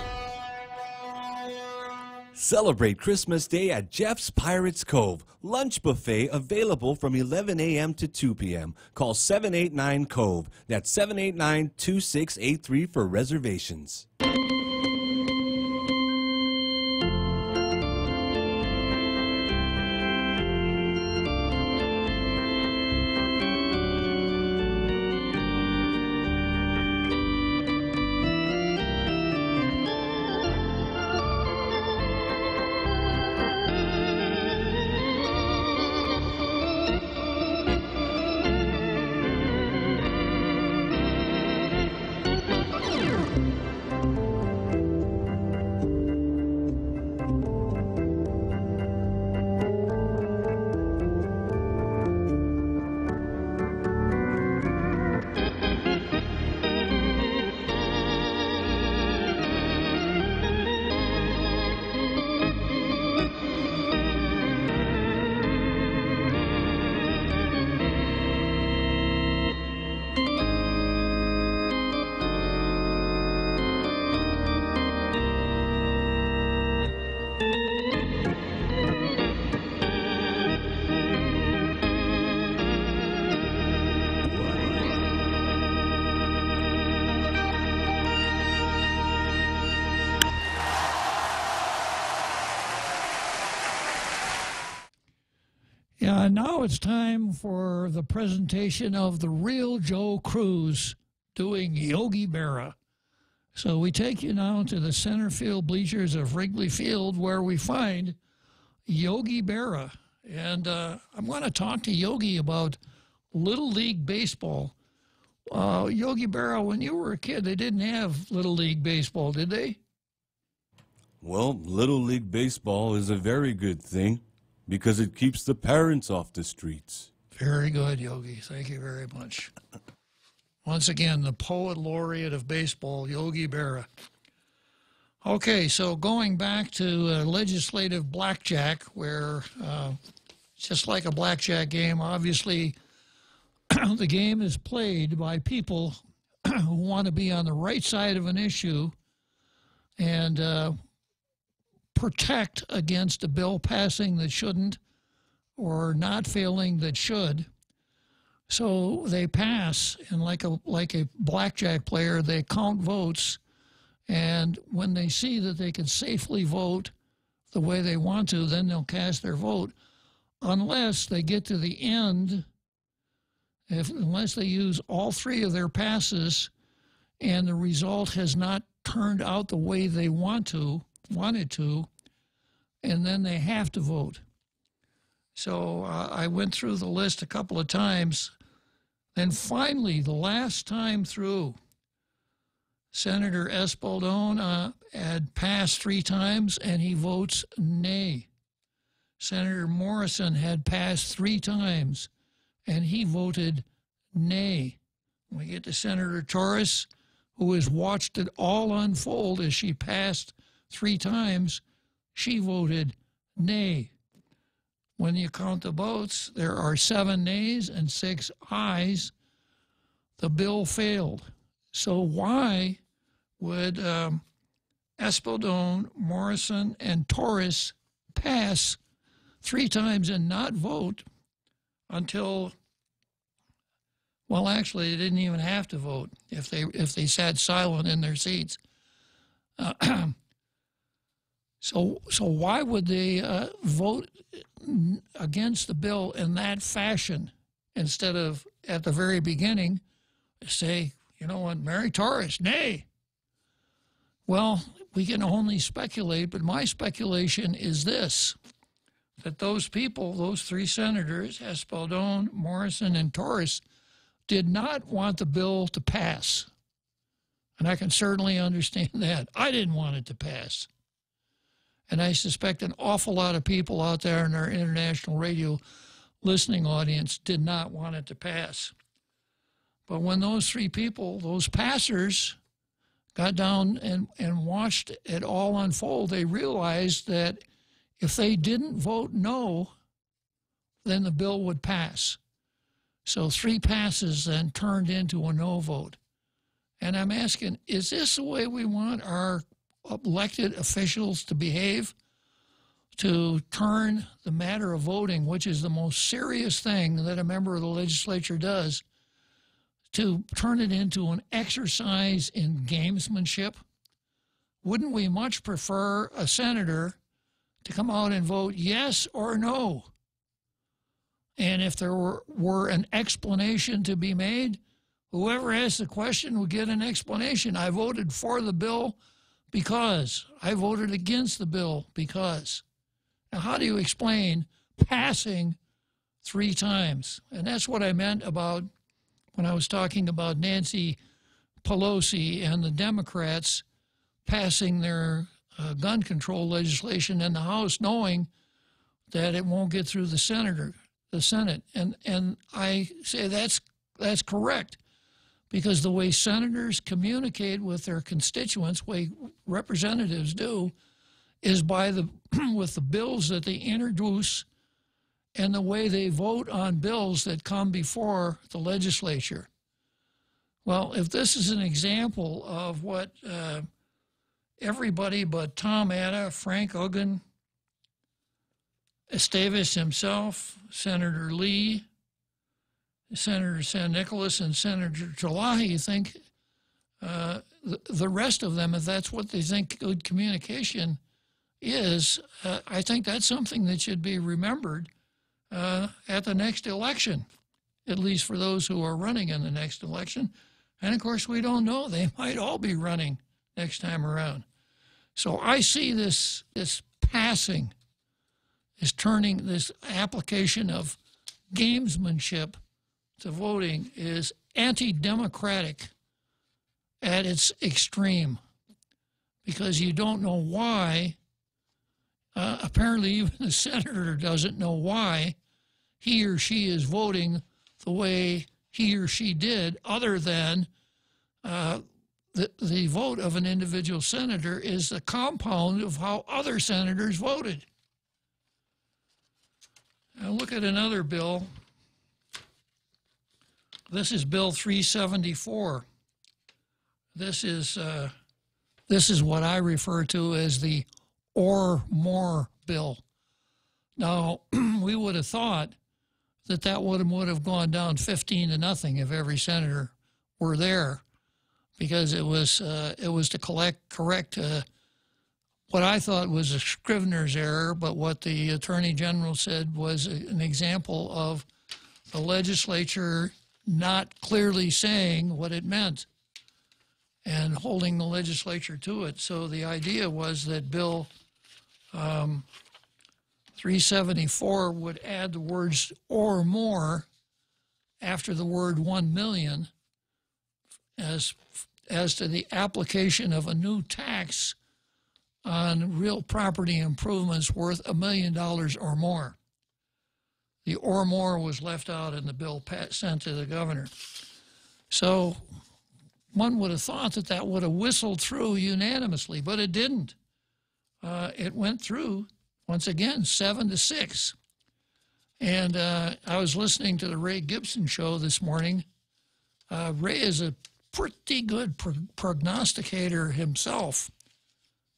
Speaker 8: Celebrate Christmas Day at Jeff's Pirates Cove. Lunch buffet available from 11 a.m. to 2 p.m. Call 789-COVE. That's 789-2683 for reservations.
Speaker 14: Yeah, now it's time for the presentation of the real Joe Cruz doing Yogi Berra. So we take you now to the center field bleachers of Wrigley Field where we find Yogi Berra. And I'm going to talk to Yogi about Little League Baseball. Yogi Berra, when you were a kid, they didn't have Little League Baseball, did they?
Speaker 6: Well, Little League Baseball is a very good thing because it keeps the parents off the streets.
Speaker 14: Very good, Yogi. Thank you very much. Once again, the poet laureate of baseball, Yogi Berra. Okay, so going back to legislative blackjack, where just like a blackjack game, obviously the game is played by people who want to be on the right side of an issue and protect against a bill passing that shouldn't or not failing that should. So they pass, and like a blackjack player, they count votes, and when they see that they can safely vote the way they want to, then they'll cast their vote, unless they get to the end, unless they use all three of their passes and the result has not turned out the way they wanted to, and then they have to vote. So I went through the list a couple of times. Then finally, the last time through, Senator Espaldon had passed 3 times, and he votes nay. Senator Morrison had passed 3 times, and he voted nay. We get to Senator Torres, who has watched it all unfold as she passed 3 times. She voted nay. When you count the votes, there are 7 nays and 6 ayes. The bill failed. So why would Espaldon, Morrison, and Torres pass 3 times and not vote until, well, actually, they didn't even have to vote if they sat silent in their seats. So why would they vote against the bill in that fashion instead of at the very beginning say, you know what, Mary Torres, nay? Well, we can only speculate, but my speculation is this, that those people, those 3 senators, Espaldon, Morrison, and Torres, did not want the bill to pass. And I can certainly understand that. I didn't want it to pass. And I suspect an awful lot of people out there in our international radio listening audience did not want it to pass. But when those 3 people, those passers, got down and watched it all unfold, they realized that if they didn't vote no, then the bill would pass. So 3 passes then turned into a no vote. And I'm asking, is this the way we want our elected officials to behave? to turn the matter of voting, which is the most serious thing that a member of the legislature does, to turn it into an exercise in gamesmanship? Wouldn't we much prefer a senator to come out and vote yes or no? And if there were an explanation to be made, whoever asked the question would get an explanation. I voted for the bill because. I voted against the bill because. Now, how do you explain passing 3 times? And that's what I meant about when I was talking about Nancy Pelosi and the Democrats passing their gun control legislation in the House, knowing that it won't get through the Senate. And I say that's correct, because the way senators communicate with their constituents, way representatives do, is by with the bills that they introduce and the way they vote on bills that come before the legislature. Well, if this is an example of what everybody but Tom Atta, Frank Uggan, Esteves himself, Senator Lee, Senator San Nicolas, and Senator Talahi think, the rest of them, if that's what they think good communication is, I think that's something that should be remembered at the next election, at least for those who are running in the next election. And, of course, we don't know. They might all be running next time around. So I see this passing, is turning this application of gamesmanship to voting is anti-democratic at its extreme, because you don't know why. Apparently even the senator doesn't know why he or she is voting the way he or she did, other than the vote of an individual senator is the compound of how other senators voted. Now look at another bill. This is Bill 374. This is what I refer to as the or more bill. Now, we would have thought that would have gone down 15-0 if every senator were there, because it was to correct what I thought was a Scrivener's error, but what the Attorney General said was an example of the legislature not clearly saying what it meant and holding the legislature to it. So the idea was that Bill 374 would add the words or more after the word 1 million as to the application of a new tax on real property improvements worth $1 million or more. The or more was left out in the bill sent to the governor. So one would have thought that would have whistled through unanimously, but it didn't. It went through, once again, 7-6. And I was listening to the Ray Gibson show this morning. Ray is a pretty good prognosticator himself,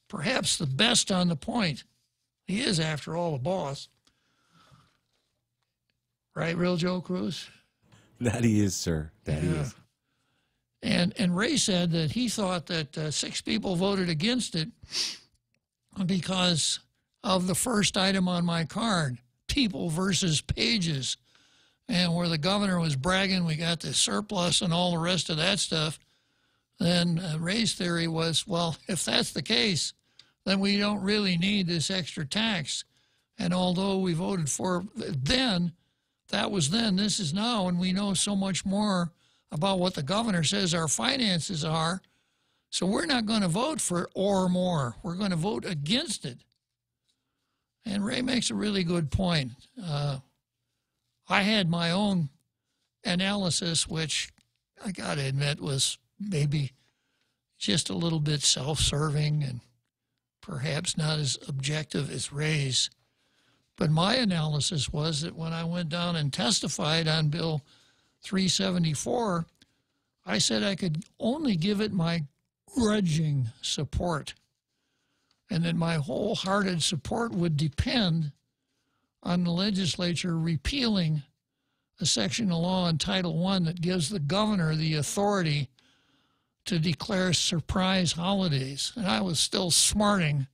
Speaker 14: perhaps the best on the point. He is, after all, a boss. Right, real Joe Cruz?
Speaker 6: That he is, sir. That he is.
Speaker 14: And Ray said that he thought that 6 people voted against it because of the first item on my card, people versus pages, and where the governor was bragging we got the surplus and all the rest of that stuff. Then Ray's theory was, well, if that's the case, then we don't really need this extra tax. And although we voted for then, that was then, this is now, and we know so much more about what the governor says our finances are, so we're not going to vote for or more. We're going to vote against it. And Ray makes a really good point. I had my own analysis, which I got to admit was maybe just a little bit self-serving and perhaps not as objective as Ray's. But my analysis was that when I went down and testified on Bill 374, I said I could only give it my grudging support. and that my wholehearted support would depend on the legislature repealing a section of law in Title I that gives the governor the authority to declare surprise holidays. And I was still smarting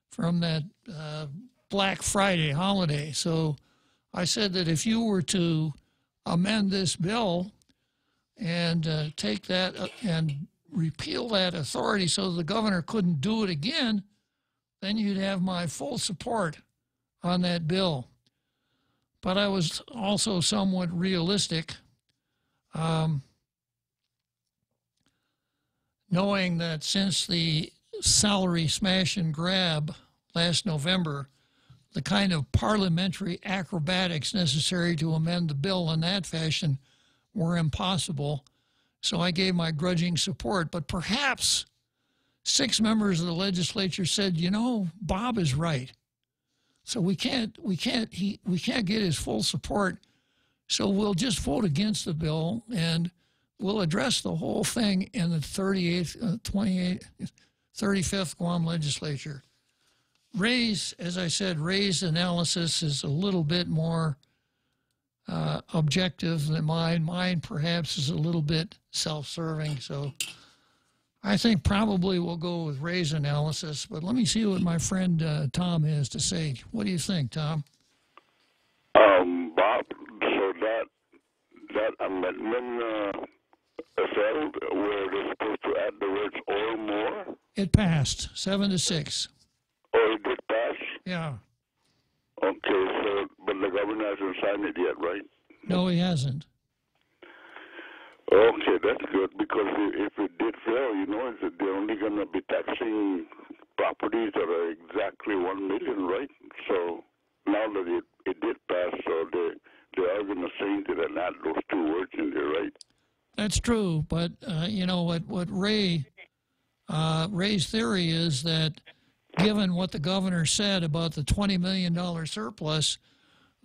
Speaker 14: from that Black Friday holiday. So I said that if you were to amend this bill and take that and repeal that authority so the governor couldn't do it again, then you'd have my full support on that bill. But I was also somewhat realistic, knowing that since the salary smash and grab last November, the kind of parliamentary acrobatics necessary to amend the bill in that fashion were impossible. So I gave my grudging support. But perhaps 6 members of the legislature said, you know, Bob is right. So we can't get his full support. So we'll just vote against the bill and we'll address the whole thing in the 35th Guam legislature. Ray's, as I said, Ray's analysis is a little bit more objective than mine. Mine perhaps is a little bit self-serving. So I think probably we'll go with Ray's analysis, but let me see what my friend Tom has to say. What do you think, Tom?
Speaker 9: Bob, so that amendment failed where they're supposed to add the words or more?
Speaker 14: It passed, 7-6.
Speaker 9: Oh, it did pass?
Speaker 14: Yeah.
Speaker 9: Okay, so, but the governor hasn't signed it yet, right?
Speaker 14: No, he hasn't.
Speaker 9: Okay, that's good, because if it did fail, you know, they're only going to be taxing properties that are exactly 1 million, right? So now that it did pass, so they are going to change it and add those 2 words in there, right?
Speaker 14: That's true, but you know what Ray's theory is that given what the governor said about the $20 million surplus,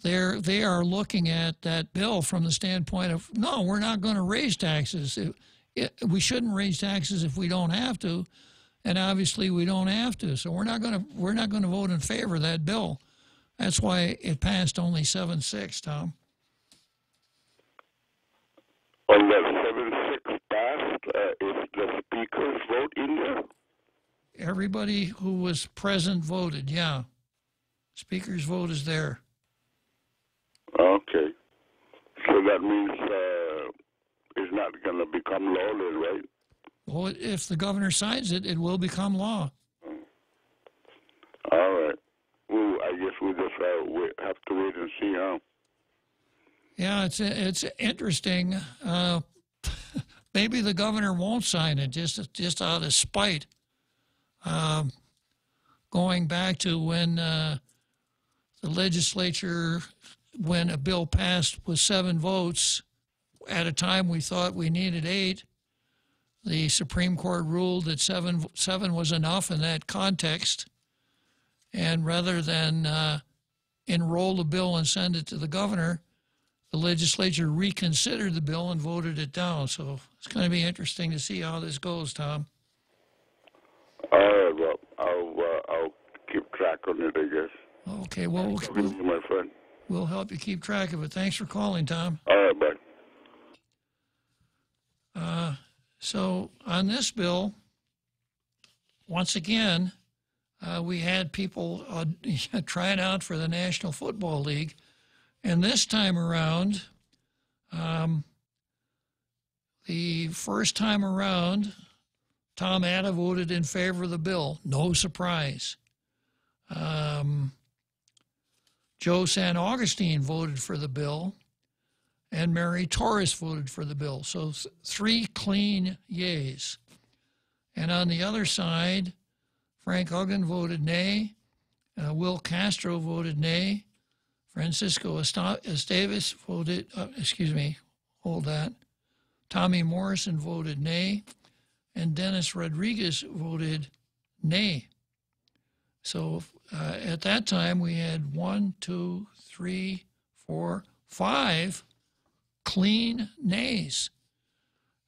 Speaker 14: they are looking at that bill from the standpoint of, no, we're not going to raise taxes. We shouldn't raise taxes if we don't have to, and obviously we don't have to. So we're not going to vote in favor of that bill. That's why it passed only 7-6, Tom.
Speaker 9: On that 7-6 passed, is the speaker's vote in there?
Speaker 14: Everybody who was present voted, yeah. Speaker's vote is there.
Speaker 9: Okay. So that means it's not going to become law then, right?
Speaker 14: Well, if the governor signs it, it will become law.
Speaker 9: All right. Well, I guess we just have to wait and see, huh?
Speaker 14: Yeah, it's interesting. Maybe the governor won't sign it just out of spite. Going back to when the legislature, when a bill passed with 7 votes, at a time we thought we needed 8, the Supreme Court ruled that 7 was enough in that context. And rather than enroll the bill and send it to the governor, the legislature reconsidered the bill and voted it down. So it's going to be interesting to see how this goes, Tom.
Speaker 9: All right, well, I'll keep track on it, I guess.
Speaker 14: Okay, well,
Speaker 9: my friend.
Speaker 14: We'll help you keep track of it. Thanks for calling, Tom.
Speaker 9: All right, bye.
Speaker 14: So on this bill, once again, we had people trying out for the National Football League. And this time around, the first time around, Tom Atta voted in favor of the bill. No surprise. Joe San Augustine voted for the bill, and Mary Torres voted for the bill. So 3 clean yays. And on the other side, Frank Uggan voted nay. Will Castro voted nay. Francisco Esteves voted, hold that. Tommy Morrison voted nay. And Dennis Rodriguez voted nay. So at that time, we had 1, 2, 3, 4, 5 clean nays.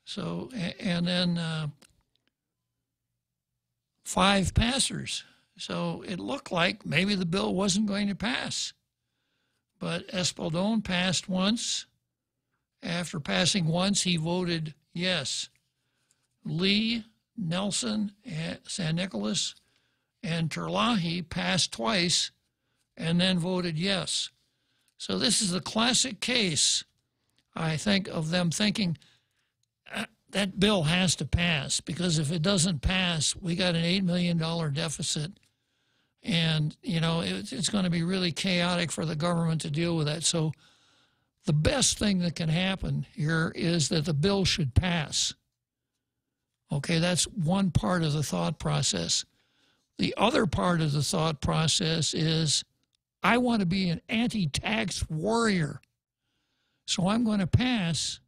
Speaker 14: So, and then 5 passers. So it looked like maybe the bill wasn't going to pass. But Espaldon passed once. After passing once, he voted yes. Lee, Nelson, San Nicolas, and Terlahi passed twice and then voted yes. So this is a classic case, I think, of them thinking that bill has to pass, because if it doesn't pass, we got an $8 million deficit. And, you know, it's going to be really chaotic for the government to deal with that. So the best thing that can happen here is that the bill should pass. Okay, that's one part of the thought process. The other part of the thought process is, I want to be an anti-tax warrior. So I'm going to pass.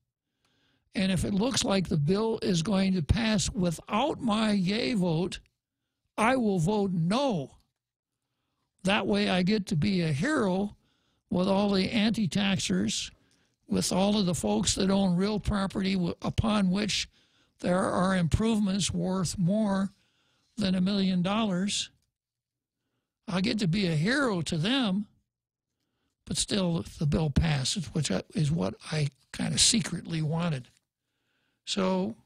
Speaker 14: And if it looks like the bill is going to pass without my yay vote, I will vote no. That way I get to be a hero with all the anti-taxers, with all of the folks that own real property upon which there are improvements worth more than $1 million. I get to be a hero to them, but still the bill passes, which is what I kind of secretly wanted. So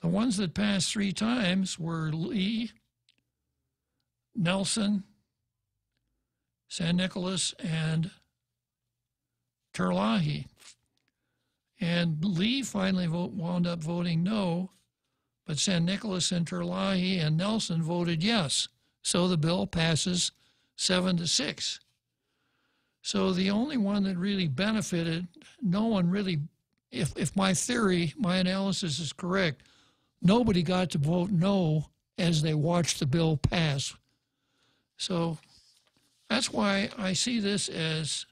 Speaker 14: the ones that passed 3 times were Lee, Nelson, San Nicolas, and Terlahi. And Lee finally wound up voting no, but San Nicolas and Terlahi and Nelson voted yes. So the bill passes 7-6. So the only one that really benefited, no one really, if my theory, my analysis is correct, nobody got to vote no as they watched the bill pass. So that's why I see this as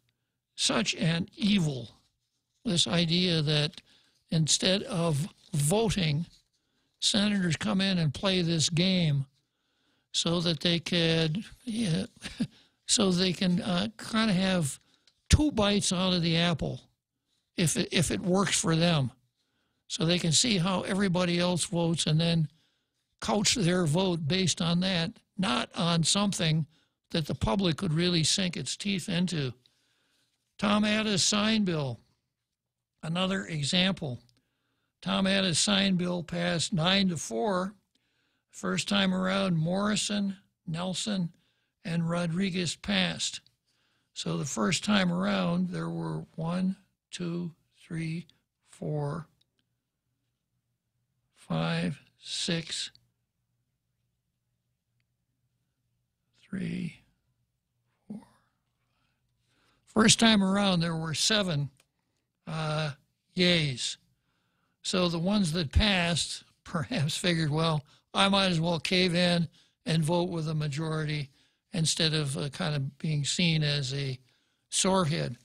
Speaker 14: such an evil, this idea that instead of voting, senators come in and play this game so that they could, kind of have 2 bites out of the apple if it works for them. So they can see how everybody else votes and then couch their vote based on that, not on something that the public could really sink its teeth into. Tom Atta's sign bill, another example. Tom Atta's sign bill passed 9-4. First time around, Morrison, Nelson, and Rodriguez passed. So the first time around, there were 1, 2, 3, 4, 5, 6, 3, 4. First time around, there were 7 yays. So the ones that passed perhaps figured, well, I might as well cave in and vote with a majority instead of kind of being seen as a sorehead.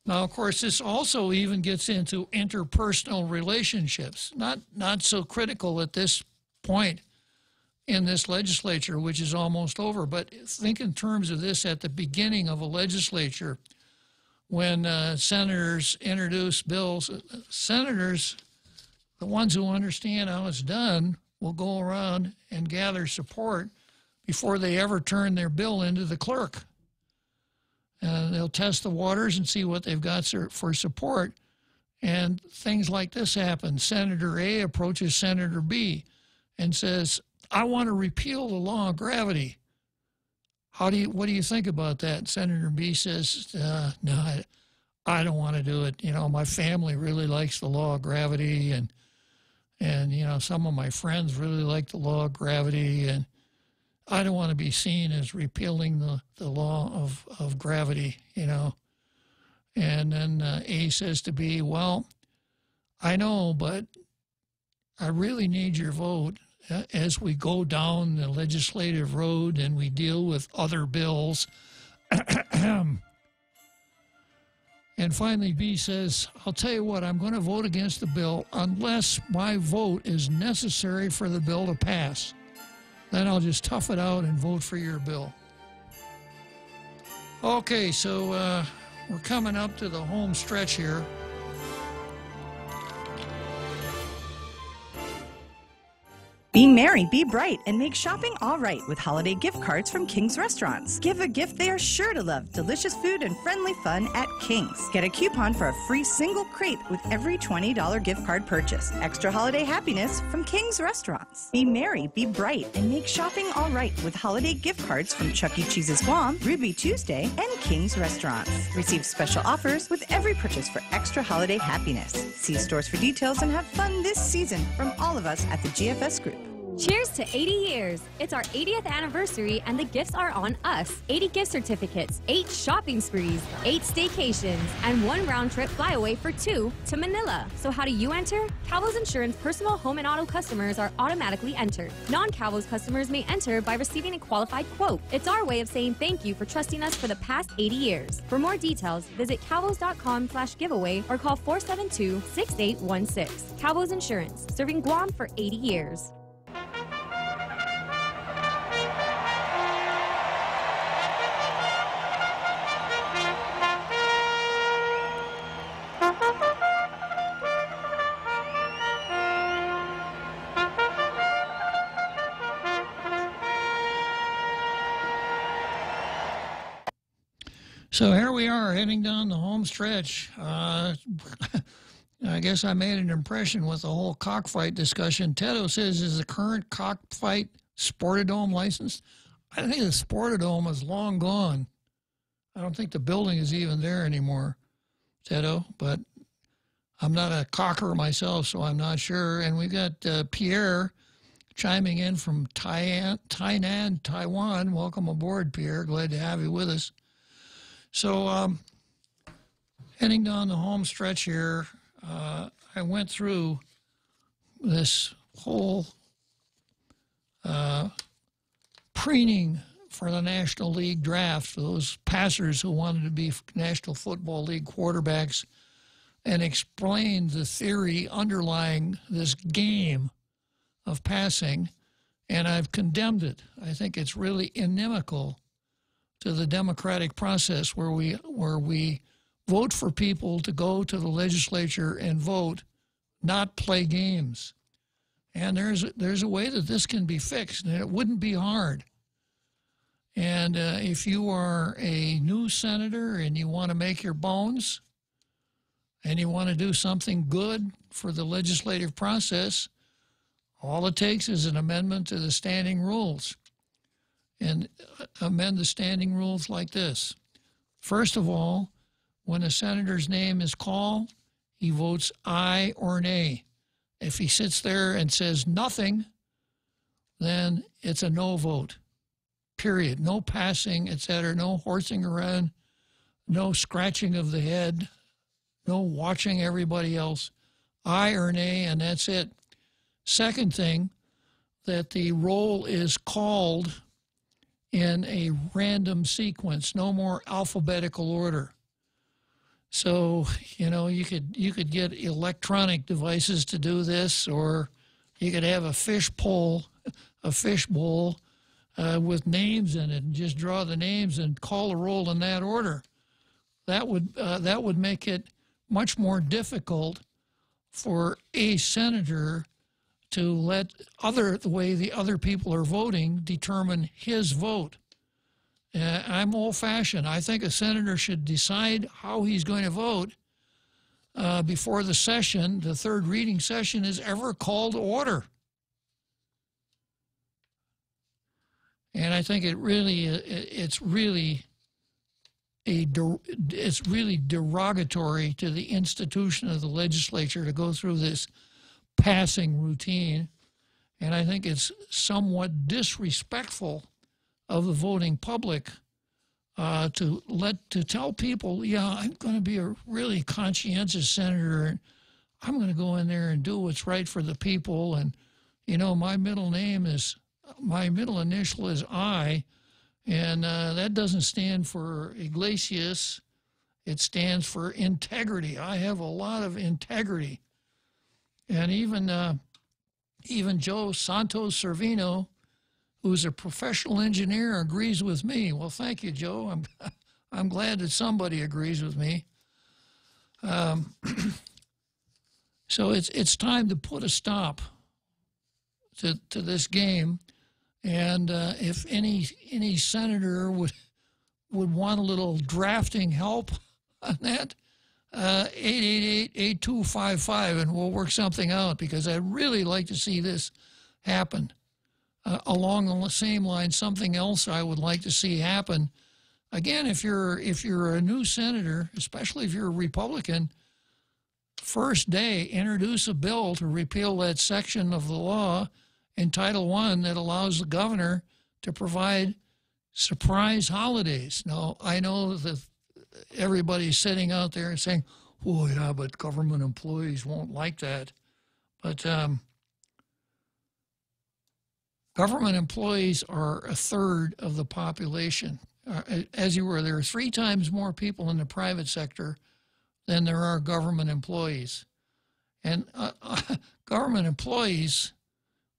Speaker 14: Now, of course, this also even gets into interpersonal relationships. Not so critical at this point in this legislature, which is almost over, but think in terms of this at the beginning of a legislature when senators introduce bills. Senators, the ones who understand how it's done, will go around and gather support before they ever turn their bill into the clerk. They'll test the waters and see what they've got for support. And things like this happen. Senator A approaches Senator B and says, I want to repeal the law of gravity. What do you think about that? Senator B says, no, I don't want to do it. You know, my family really likes the law of gravity, and you know, some of my friends really like the law of gravity, and I don't want to be seen as repealing the law of gravity, you know. And then A says to B, well, I know, but I really need your vote as we go down the legislative road and we deal with other bills. And finally, B says, I'll tell you what, I'm going to vote against the bill unless my vote is necessary for the bill to pass. Then I'll just tough it out and vote for your bill. Okay, so we're coming up to the home stretch here.
Speaker 16: Be merry, be bright, and make shopping all right with holiday gift cards from King's Restaurants. Give a gift they are sure to love. Delicious food and friendly fun at King's. Get a coupon for a free single crepe with every $20 gift card purchase. Extra holiday happiness from King's Restaurants. Be merry, be bright, and make shopping all right with holiday gift cards from Chuck E. Cheese's Guam, Ruby Tuesday, and King's Restaurants. Receive special offers with every purchase for extra holiday happiness. See stores for details and have fun this season from all of us at the GFS Group.
Speaker 11: Cheers to 80 years. It's our 80th anniversary and the gifts are on us. 80 gift certificates, 8 shopping sprees, 8 staycations, and 1 round-trip flyaway for 2 to Manila. So how do you enter? Calvo's Insurance personal home and auto customers are automatically entered. Non-Calvo's customers may enter by receiving a qualified quote. It's our way of saying thank you for trusting us for the past 80 years. For more details, visit calvos.com/giveaway or call 472-6816. Calvo's Insurance, serving Guam for 80 years.
Speaker 14: So here we are heading down the home stretch. I guess I made an impression with the whole cockfight discussion. Tedo says, is the current cockfight Sportodome licensed? I think the Sportodome is long gone. I don't think the building is even there anymore, Tedo, but I'm not a cocker myself, so I'm not sure. And we've got Pierre chiming in from Tainan, Taiwan. Welcome aboard, Pierre. Glad to have you with us. So heading down the home stretch here, I went through this whole preening for the National League draft for those passers who wanted to be National Football League quarterbacks and explained the theory underlying this game of passing, and I've condemned it. I think it's really inimical to the democratic process where we vote for people to go to the legislature and vote, not play games. And there's a way that this can be fixed, and it wouldn't be hard. And if you are a new senator and you want to make your bones and you want to do something good for the legislative process, all it takes is an amendment to the standing rules. And amend the standing rules like this. First of all, when a senator's name is called, he votes aye or nay. If he sits there and says nothing, then it's a no vote, period. No passing, etc., no horsing around, no scratching of the head, no watching everybody else. Aye or nay, and that's it. Second thing, that the roll is called in a random sequence, no more alphabetical order. So, you know, you could get electronic devices to do this, or you could have a fishbowl with names in it and just draw the names and call a roll in that order. That would make it much more difficult for a senator to let the way the other people are voting determine his vote. I'm old-fashioned. I think a senator should decide how he's going to vote before the session, the third reading session, is ever called to order. And I think it's really derogatory to the institution of the legislature to go through this passing routine, and I think it's somewhat disrespectful of the voting public to tell people, yeah, I'm going to be a really conscientious senator, and I'm going to go in there and do what's right for the people, and you know, my middle initial is I, and that doesn't stand for Iglesias. It stands for integrity. I have a lot of integrity. And even Joe Santos Servino, who's a professional engineer, agrees with me. Well, thank you, Joe. I'm glad that somebody agrees with me. So it's time to put a stop to this game. And if any senator would want a little drafting help on that, 888-8255, and we'll work something out, because I'd really like to see this happen. Along the same line, something else I would like to see happen. Again, if you're a new senator, especially if you're a Republican, first day, introduce a bill to repeal that section of the law in Title I that allows the governor to provide surprise holidays. Now, I know that everybody's sitting out there and saying, oh, yeah, but government employees won't like that. But government employees are a third of the population. As you were, there are 3 times more people in the private sector than there are government employees. And government employees,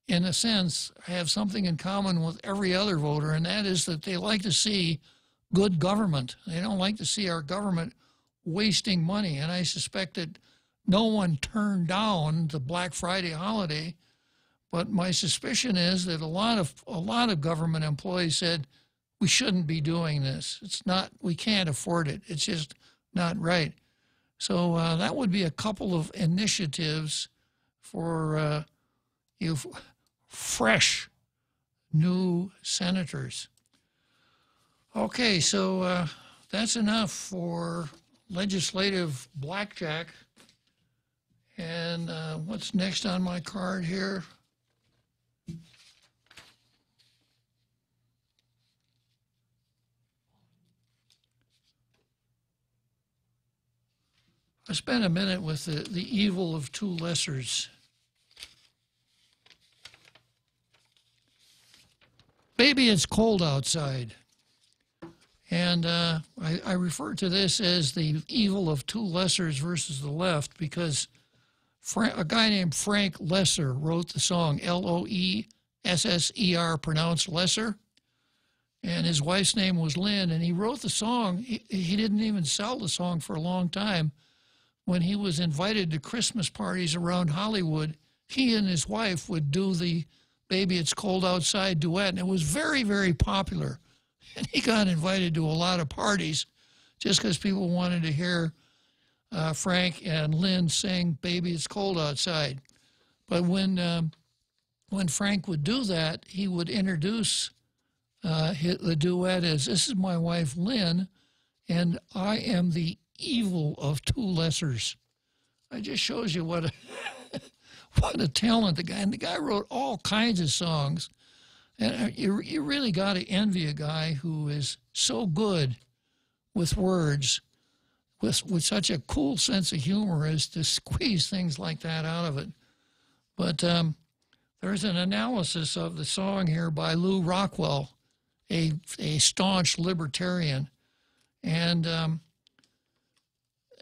Speaker 14: in a sense, have something in common with every other voter, and that is that they like to see good government. They don't like to see our government wasting money. And I suspect that no one turned down the Black Friday holiday, but my suspicion is that a lot of government employees said, we shouldn't be doing this. It's not, we can't afford it. It's just not right. So that would be a couple of initiatives for you fresh new senators. Okay, so that's enough for legislative blackjack. And what's next on my card here? I spent a minute with the evil of 2 lessers. Baby, it's cold outside. And I refer to this as the evil of 2 lessers versus the left, because a guy named Frank Lesser wrote the song L-O-E-S-S-E-R, pronounced Lesser. And his wife's name was Lynn, and he wrote the song. He didn't even sell the song for a long time. When he was invited to Christmas parties around Hollywood, he and his wife would do the Baby It's Cold Outside duet, and it was very, very popular. And he got invited to a lot of parties just because people wanted to hear Frank and Lynn sing Baby It's Cold Outside. But when Frank would do that, he would introduce the duet as, this is my wife Lynn, and I am the evil of 2 lessers. It just shows you what a talent the guy. And the guy wrote all kinds of songs. And you really got to envy a guy who is so good with words, with such a cool sense of humor as to squeeze things like that out of it. But there's an analysis of the song here by Lou Rockwell, a staunch libertarian. And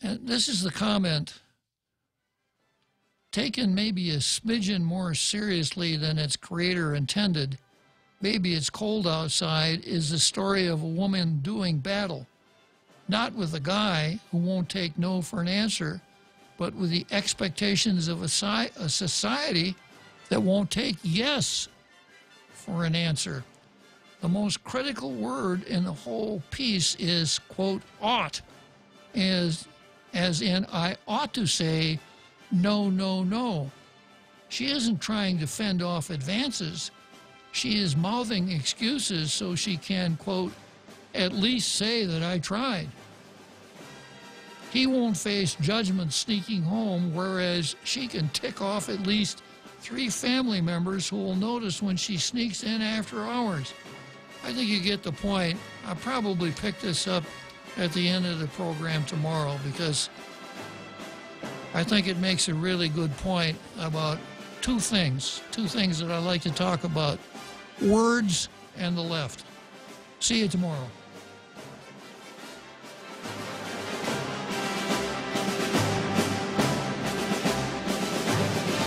Speaker 14: this is the comment: taken maybe a smidgen more seriously than its creator intended, Baby It's Cold Outside is the story of a woman doing battle, not with a guy who won't take no for an answer, but with the expectations of a society that won't take yes for an answer. The most critical word in the whole piece is, quote, ought, as in I ought to say no, no, no. She isn't trying to fend off advances. She is mouthing excuses so she can, quote, at least say that I tried. He won't face judgment sneaking home, whereas she can tick off at least 3 family members who will notice when she sneaks in after hours. I think you get the point. I'll probably pick this up at the end of the program tomorrow, because I think it makes a really good point about 2 things that I like to talk about: words and the left. See you tomorrow.